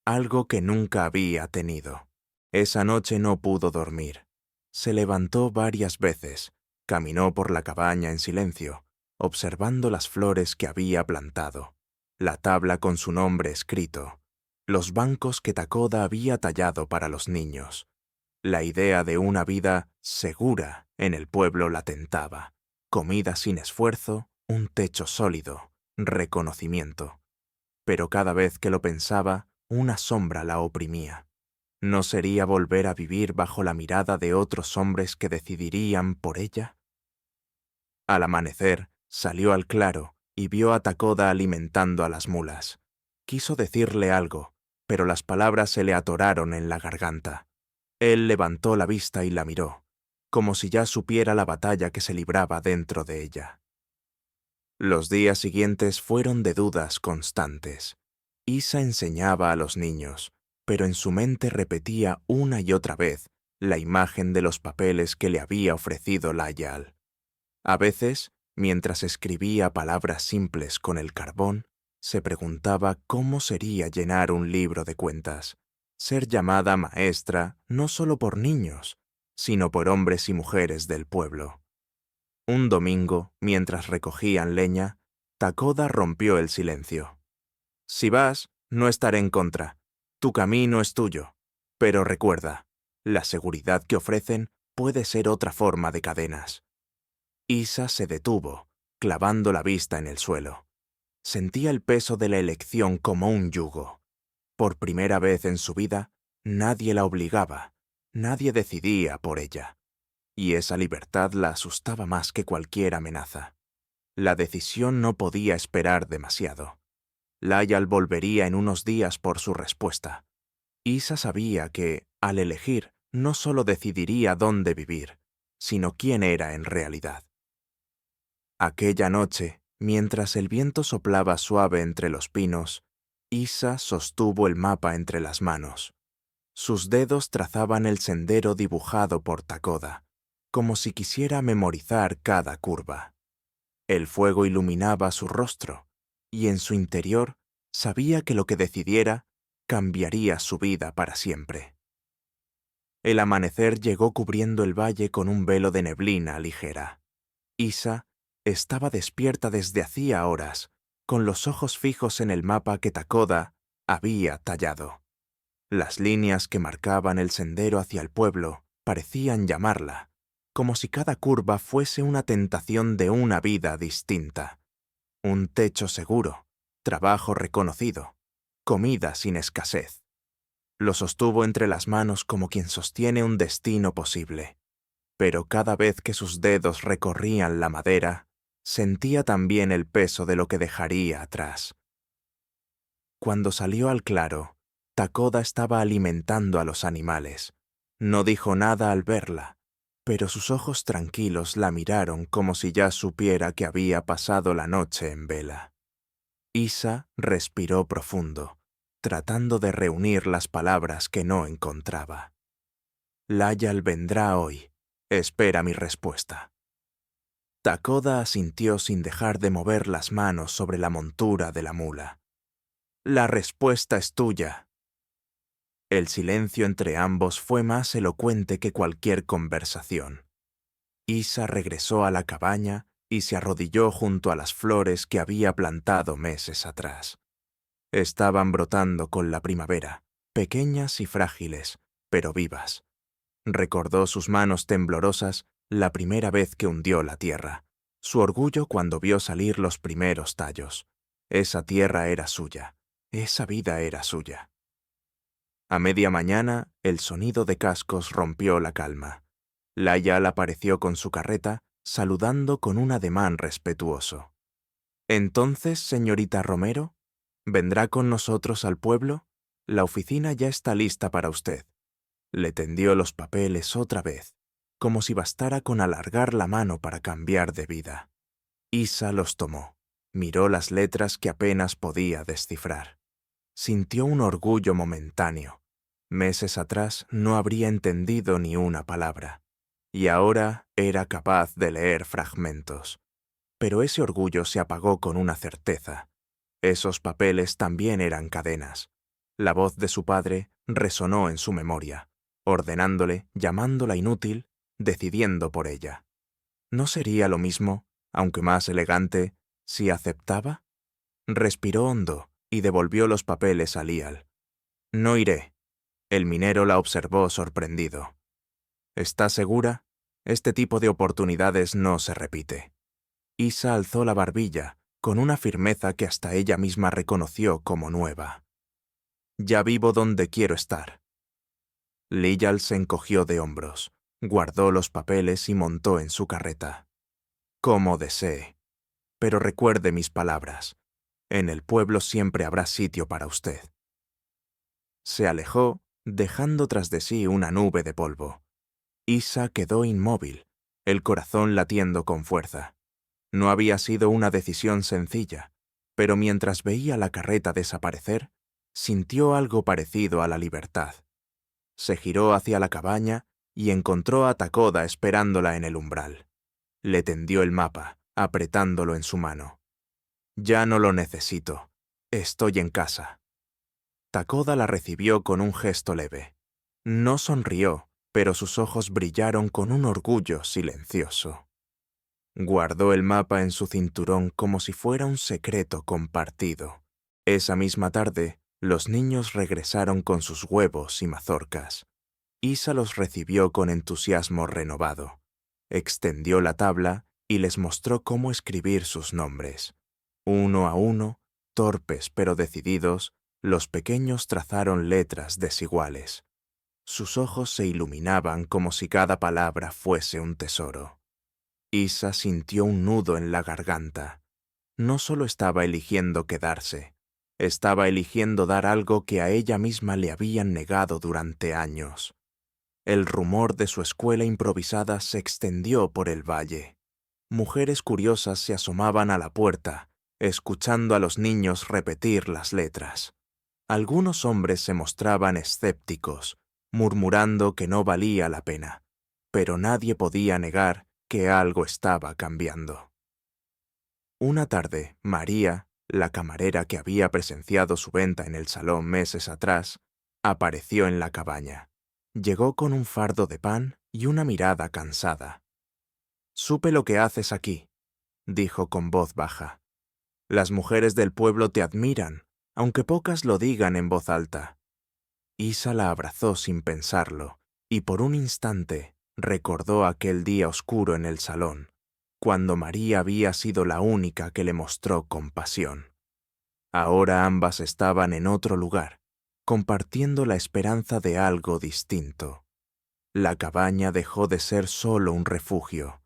algo que nunca había tenido. Esa noche no pudo dormir. Se levantó varias veces, caminó por la cabaña en silencio, observando las flores que había plantado, la tabla con su nombre escrito, los bancos que Takoda había tallado para los niños. La idea de una vida segura en el pueblo la tentaba. Comida sin esfuerzo, un techo sólido, reconocimiento. Pero cada vez que lo pensaba, una sombra la oprimía. ¿No sería volver a vivir bajo la mirada de otros hombres que decidirían por ella? Al amanecer, salió al claro y vio a Takoda alimentando a las mulas. Quiso decirle algo, pero las palabras se le atoraron en la garganta. Él levantó la vista y la miró, como si ya supiera la batalla que se libraba dentro de ella. Los días siguientes fueron de dudas constantes. Isa enseñaba a los niños, pero en su mente repetía una y otra vez la imagen de los papeles que le había ofrecido Lyall. A veces, mientras escribía palabras simples con el carbón, se preguntaba cómo sería llenar un libro de cuentas, ser llamada maestra no solo por niños, sino por hombres y mujeres del pueblo. Un domingo, mientras recogían leña, Takoda rompió el silencio. «Si vas, no estaré en contra. Tu camino es tuyo. Pero recuerda, la seguridad que ofrecen puede ser otra forma de cadenas». Isa se detuvo, clavando la vista en el suelo. Sentía el peso de la elección como un yugo. Por primera vez en su vida, nadie la obligaba, nadie decidía por ella. Y esa libertad la asustaba más que cualquier amenaza. La decisión no podía esperar demasiado. Lyall volvería en unos días por su respuesta. Isa sabía que, al elegir, no solo decidiría dónde vivir, sino quién era en realidad. Aquella noche, mientras el viento soplaba suave entre los pinos, Isa sostuvo el mapa entre las manos. Sus dedos trazaban el sendero dibujado por Takoda, como si quisiera memorizar cada curva. El fuego iluminaba su rostro, y en su interior sabía que lo que decidiera cambiaría su vida para siempre. El amanecer llegó cubriendo el valle con un velo de neblina ligera. Isa estaba despierta desde hacía horas, con los ojos fijos en el mapa que Takoda había tallado. Las líneas que marcaban el sendero hacia el pueblo parecían llamarla, como si cada curva fuese una tentación de una vida distinta. Un techo seguro, trabajo reconocido, comida sin escasez. Lo sostuvo entre las manos como quien sostiene un destino posible, pero cada vez que sus dedos recorrían la madera, sentía también el peso de lo que dejaría atrás. Cuando salió al claro, Takoda estaba alimentando a los animales. No dijo nada al verla, pero sus ojos tranquilos la miraron como si ya supiera que había pasado la noche en vela. Isa respiró profundo, tratando de reunir las palabras que no encontraba. Layal vendrá hoy. Espera mi respuesta. Takoda asintió sin dejar de mover las manos sobre la montura de la mula. La respuesta es tuya. El silencio entre ambos fue más elocuente que cualquier conversación. Isa regresó a la cabaña y se arrodilló junto a las flores que había plantado meses atrás. Estaban brotando con la primavera, pequeñas y frágiles, pero vivas. Recordó sus manos temblorosas la primera vez que hundió la tierra, su orgullo cuando vio salir los primeros tallos. Esa tierra era suya, esa vida era suya. A media mañana, el sonido de cascos rompió la calma. Layal apareció con su carreta, saludando con un ademán respetuoso. «¿Entonces, señorita Romero? ¿Vendrá con nosotros al pueblo? La oficina ya está lista para usted». Le tendió los papeles otra vez, como si bastara con alargar la mano para cambiar de vida. Isa los tomó, miró las letras que apenas podía descifrar. Sintió un orgullo momentáneo. Meses atrás no habría entendido ni una palabra, y ahora era capaz de leer fragmentos. Pero ese orgullo se apagó con una certeza. Esos papeles también eran cadenas. La voz de su padre resonó en su memoria, ordenándole, llamándola inútil, decidiendo por ella. ¿No sería lo mismo, aunque más elegante, si aceptaba? Respiró hondo y devolvió los papeles a Lial. «No iré». El minero la observó sorprendido. «¿Está segura? Este tipo de oportunidades no se repite». Isa alzó la barbilla, con una firmeza que hasta ella misma reconoció como nueva. «Ya vivo donde quiero estar». Lial se encogió de hombros, guardó los papeles y montó en su carreta. «Como desee. Pero recuerde mis palabras. En el pueblo siempre habrá sitio para usted». Se alejó, dejando tras de sí una nube de polvo. Isa quedó inmóvil, el corazón latiendo con fuerza. No había sido una decisión sencilla, pero mientras veía la carreta desaparecer, sintió algo parecido a la libertad. Se giró hacia la cabaña y encontró a Takoda esperándola en el umbral. Le tendió el mapa, apretándolo en su mano. «Ya no lo necesito. Estoy en casa». Takoda la recibió con un gesto leve. No sonrió, pero sus ojos brillaron con un orgullo silencioso. Guardó el mapa en su cinturón como si fuera un secreto compartido. Esa misma tarde, los niños regresaron con sus huevos y mazorcas. Isa los recibió con entusiasmo renovado. Extendió la tabla y les mostró cómo escribir sus nombres. Uno a uno, torpes pero decididos, los pequeños trazaron letras desiguales. Sus ojos se iluminaban como si cada palabra fuese un tesoro. Isa sintió un nudo en la garganta. No solo estaba eligiendo quedarse, estaba eligiendo dar algo que a ella misma le habían negado durante años. El rumor de su escuela improvisada se extendió por el valle. Mujeres curiosas se asomaban a la puerta, escuchando a los niños repetir las letras. Algunos hombres se mostraban escépticos, murmurando que no valía la pena, pero nadie podía negar que algo estaba cambiando. Una tarde, María, la camarera que había presenciado su venta en el salón meses atrás, apareció en la cabaña. Llegó con un fardo de pan y una mirada cansada. «Supe lo que haces aquí», dijo con voz baja. «Las mujeres del pueblo te admiran, aunque pocas lo digan en voz alta». Isa la abrazó sin pensarlo, y por un instante recordó aquel día oscuro en el salón, cuando María había sido la única que le mostró compasión. Ahora ambas estaban en otro lugar, compartiendo la esperanza de algo distinto. La cabaña dejó de ser solo un refugio.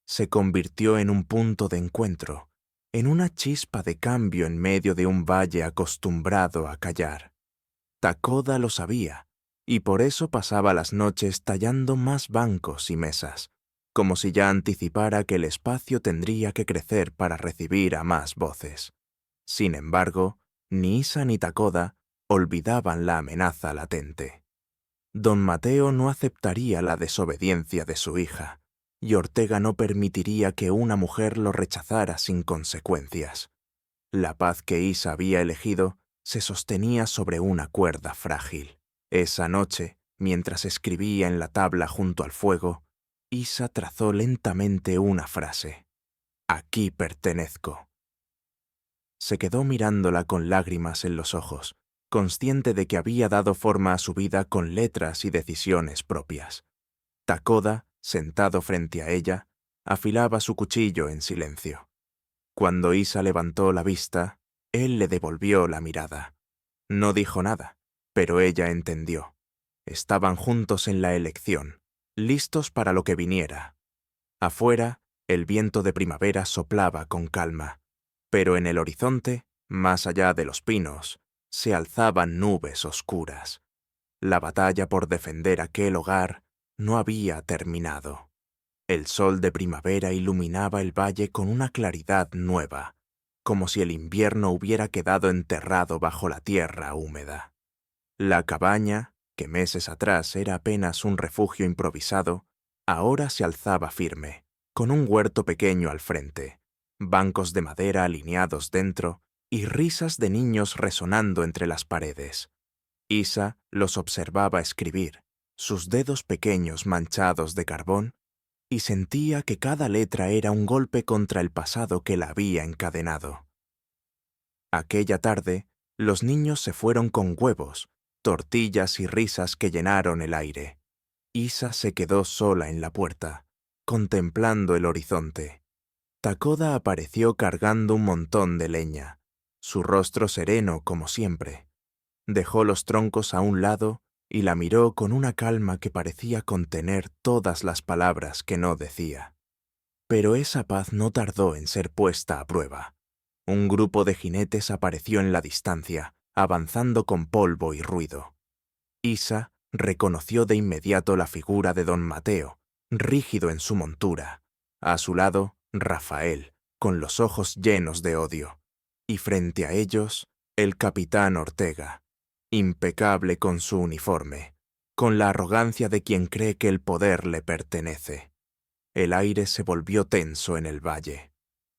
Se convirtió en un punto de encuentro, en una chispa de cambio en medio de un valle acostumbrado a callar. Takoda lo sabía, y por eso pasaba las noches tallando más bancos y mesas, como si ya anticipara que el espacio tendría que crecer para recibir a más voces. Sin embargo, ni Isa ni Takoda olvidaban la amenaza latente. Don Mateo no aceptaría la desobediencia de su hija, y Ortega no permitiría que una mujer lo rechazara sin consecuencias. La paz que Isa había elegido se sostenía sobre una cuerda frágil. Esa noche, mientras escribía en la tabla junto al fuego, Isa trazó lentamente una frase: «Aquí pertenezco». Se quedó mirándola con lágrimas en los ojos, consciente de que había dado forma a su vida con letras y decisiones propias. Takoda, sentado frente a ella, afilaba su cuchillo en silencio. Cuando Isa levantó la vista, él le devolvió la mirada. No dijo nada, pero ella entendió. Estaban juntos en la elección, listos para lo que viniera. Afuera, el viento de primavera soplaba con calma, pero en el horizonte, más allá de los pinos, se alzaban nubes oscuras. La batalla por defender aquel hogar no había terminado. El sol de primavera iluminaba el valle con una claridad nueva, como si el invierno hubiera quedado enterrado bajo la tierra húmeda. La cabaña, que meses atrás era apenas un refugio improvisado, ahora se alzaba firme, con un huerto pequeño al frente, bancos de madera alineados dentro y risas de niños resonando entre las paredes. Isa los observaba escribir, sus dedos pequeños manchados de carbón, y sentía que cada letra era un golpe contra el pasado que la había encadenado. Aquella tarde, los niños se fueron con huevos, tortillas y risas que llenaron el aire. Isa se quedó sola en la puerta, contemplando el horizonte. Takoda apareció cargando un montón de leña, su rostro sereno como siempre. Dejó los troncos a un lado y la miró con una calma que parecía contener todas las palabras que no decía. Pero esa paz no tardó en ser puesta a prueba. Un grupo de jinetes apareció en la distancia, avanzando con polvo y ruido. Isa reconoció de inmediato la figura de don Mateo, rígido en su montura. A su lado, Rafael, con los ojos llenos de odio. Y frente a ellos, el capitán Ortega, impecable con su uniforme, con la arrogancia de quien cree que el poder le pertenece. El aire se volvió tenso en el valle.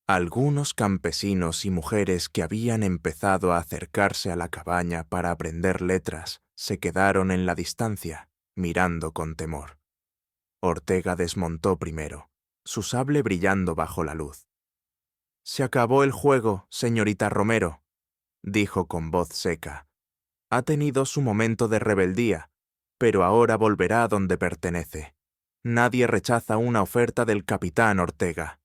Algunos campesinos y mujeres que habían empezado a acercarse a la cabaña para aprender letras se quedaron en la distancia, mirando con temor. Ortega desmontó primero, su sable brillando bajo la luz. «Se acabó el juego, señorita Romero», dijo con voz seca. «Ha tenido su momento de rebeldía, pero ahora volverá a donde pertenece. Nadie rechaza una oferta del capitán Ortega».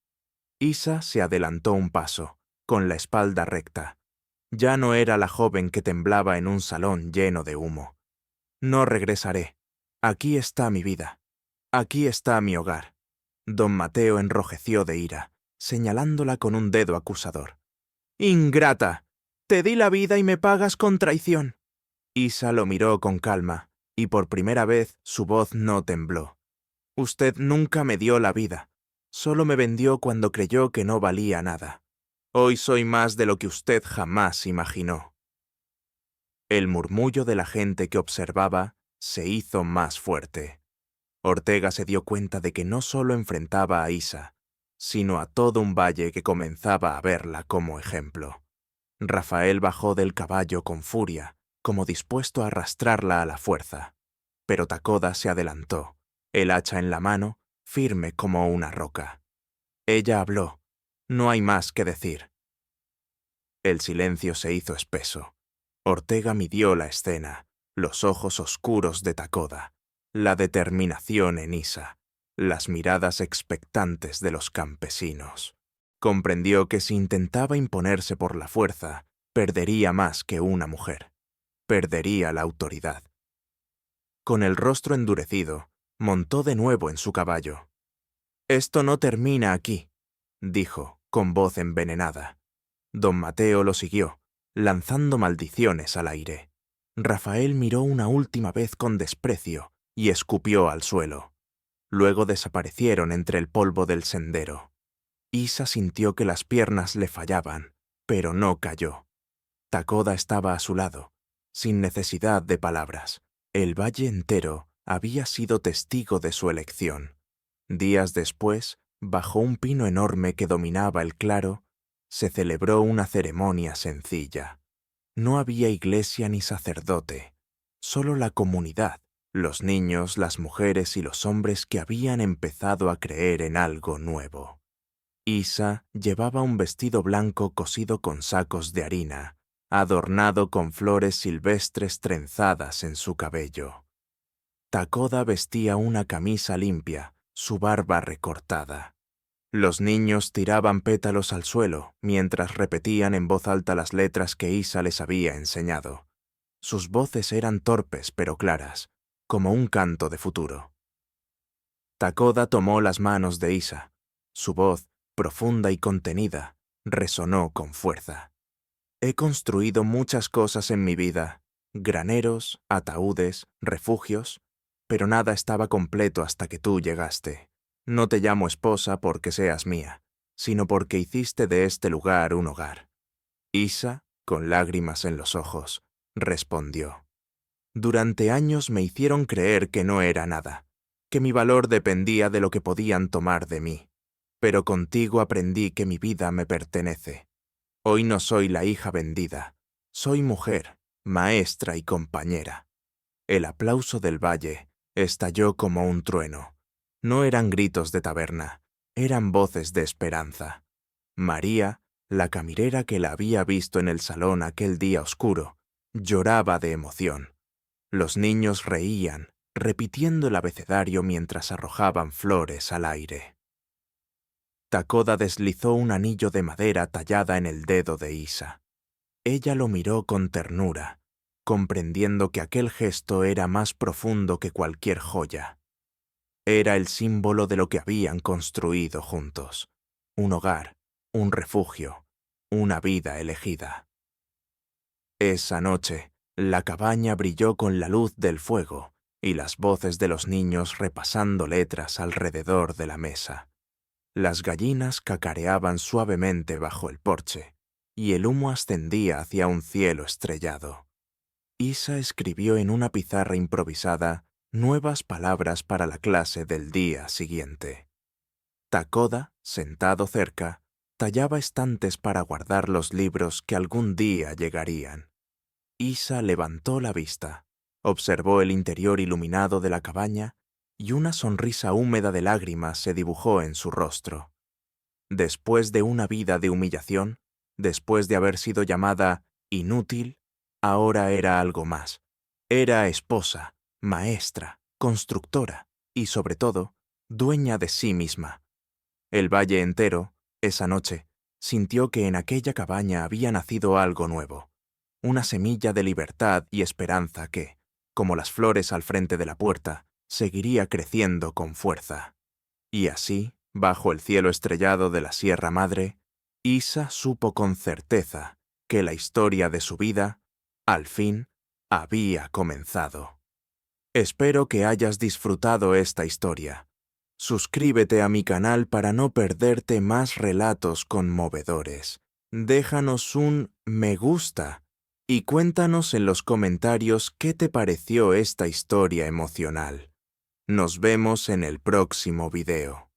Isa se adelantó un paso, con la espalda recta. Ya no era la joven que temblaba en un salón lleno de humo. «No regresaré. Aquí está mi vida. Aquí está mi hogar». Don Mateo enrojeció de ira, señalándola con un dedo acusador. «¡Ingrata! Te di la vida y me pagas con traición». Isa lo miró con calma, y por primera vez su voz no tembló. «Usted nunca me dio la vida. Solo me vendió cuando creyó que no valía nada. Hoy soy más de lo que usted jamás imaginó». El murmullo de la gente que observaba se hizo más fuerte. Ortega se dio cuenta de que no solo enfrentaba a Isa, sino a todo un valle que comenzaba a verla como ejemplo. Rafael bajó del caballo con furia, como dispuesto a arrastrarla a la fuerza, pero Takoda se adelantó, el hacha en la mano, firme como una roca. Ella habló. No hay más que decir. El silencio se hizo espeso. Ortega midió la escena, los ojos oscuros de Takoda, la determinación en Isa, las miradas expectantes de los campesinos. Comprendió que si intentaba imponerse por la fuerza, perdería más que una mujer. Perdería la autoridad. Con el rostro endurecido, montó de nuevo en su caballo. «Esto no termina aquí», dijo, con voz envenenada. Don Mateo lo siguió, lanzando maldiciones al aire. Rafael miró una última vez con desprecio y escupió al suelo. Luego desaparecieron entre el polvo del sendero. Isa sintió que las piernas le fallaban, pero no cayó. Takoda estaba a su lado, sin necesidad de palabras. El valle entero había sido testigo de su elección. Días después, bajo un pino enorme que dominaba el claro, se celebró una ceremonia sencilla. No había iglesia ni sacerdote, solo la comunidad, los niños, las mujeres y los hombres que habían empezado a creer en algo nuevo. Isa llevaba un vestido blanco cosido con sacos de harina, adornado con flores silvestres trenzadas en su cabello. Takoda vestía una camisa limpia, su barba recortada. Los niños tiraban pétalos al suelo mientras repetían en voz alta las letras que Isa les había enseñado. Sus voces eran torpes pero claras, como un canto de futuro. Takoda tomó las manos de Isa. Su voz, profunda y contenida, resonó con fuerza. He construido muchas cosas en mi vida, graneros, ataúdes, refugios, pero nada estaba completo hasta que tú llegaste. No te llamo esposa porque seas mía, sino porque hiciste de este lugar un hogar. Isa, con lágrimas en los ojos, respondió. Durante años me hicieron creer que no era nada, que mi valor dependía de lo que podían tomar de mí. Pero contigo aprendí que mi vida me pertenece. Hoy no soy la hija vendida, soy mujer, maestra y compañera. El aplauso del valle estalló como un trueno. No eran gritos de taberna, eran voces de esperanza. María, la camirera que la había visto en el salón aquel día oscuro, lloraba de emoción. Los niños reían, repitiendo el abecedario mientras arrojaban flores al aire. Takoda deslizó un anillo de madera tallada en el dedo de Isa. Ella lo miró con ternura, comprendiendo que aquel gesto era más profundo que cualquier joya. Era el símbolo de lo que habían construido juntos. Un hogar, un refugio, una vida elegida. Esa noche, la cabaña brilló con la luz del fuego y las voces de los niños repasando letras alrededor de la mesa. Las gallinas cacareaban suavemente bajo el porche, y el humo ascendía hacia un cielo estrellado. Isa escribió en una pizarra improvisada nuevas palabras para la clase del día siguiente. Takoda, sentado cerca, tallaba estantes para guardar los libros que algún día llegarían. Isa levantó la vista, observó el interior iluminado de la cabaña y una sonrisa húmeda de lágrimas se dibujó en su rostro. Después de una vida de humillación, después de haber sido llamada inútil, ahora era algo más. Era esposa, maestra, constructora y, sobre todo, dueña de sí misma. El valle entero, esa noche, sintió que en aquella cabaña había nacido algo nuevo, una semilla de libertad y esperanza que, como las flores al frente de la puerta, seguiría creciendo con fuerza. Y así, bajo el cielo estrellado de la Sierra Madre, Isa supo con certeza que la historia de su vida, al fin, había comenzado. Espero que hayas disfrutado esta historia. Suscríbete a mi canal para no perderte más relatos conmovedores. Déjanos un me gusta y cuéntanos en los comentarios qué te pareció esta historia emocional. Nos vemos en el próximo video.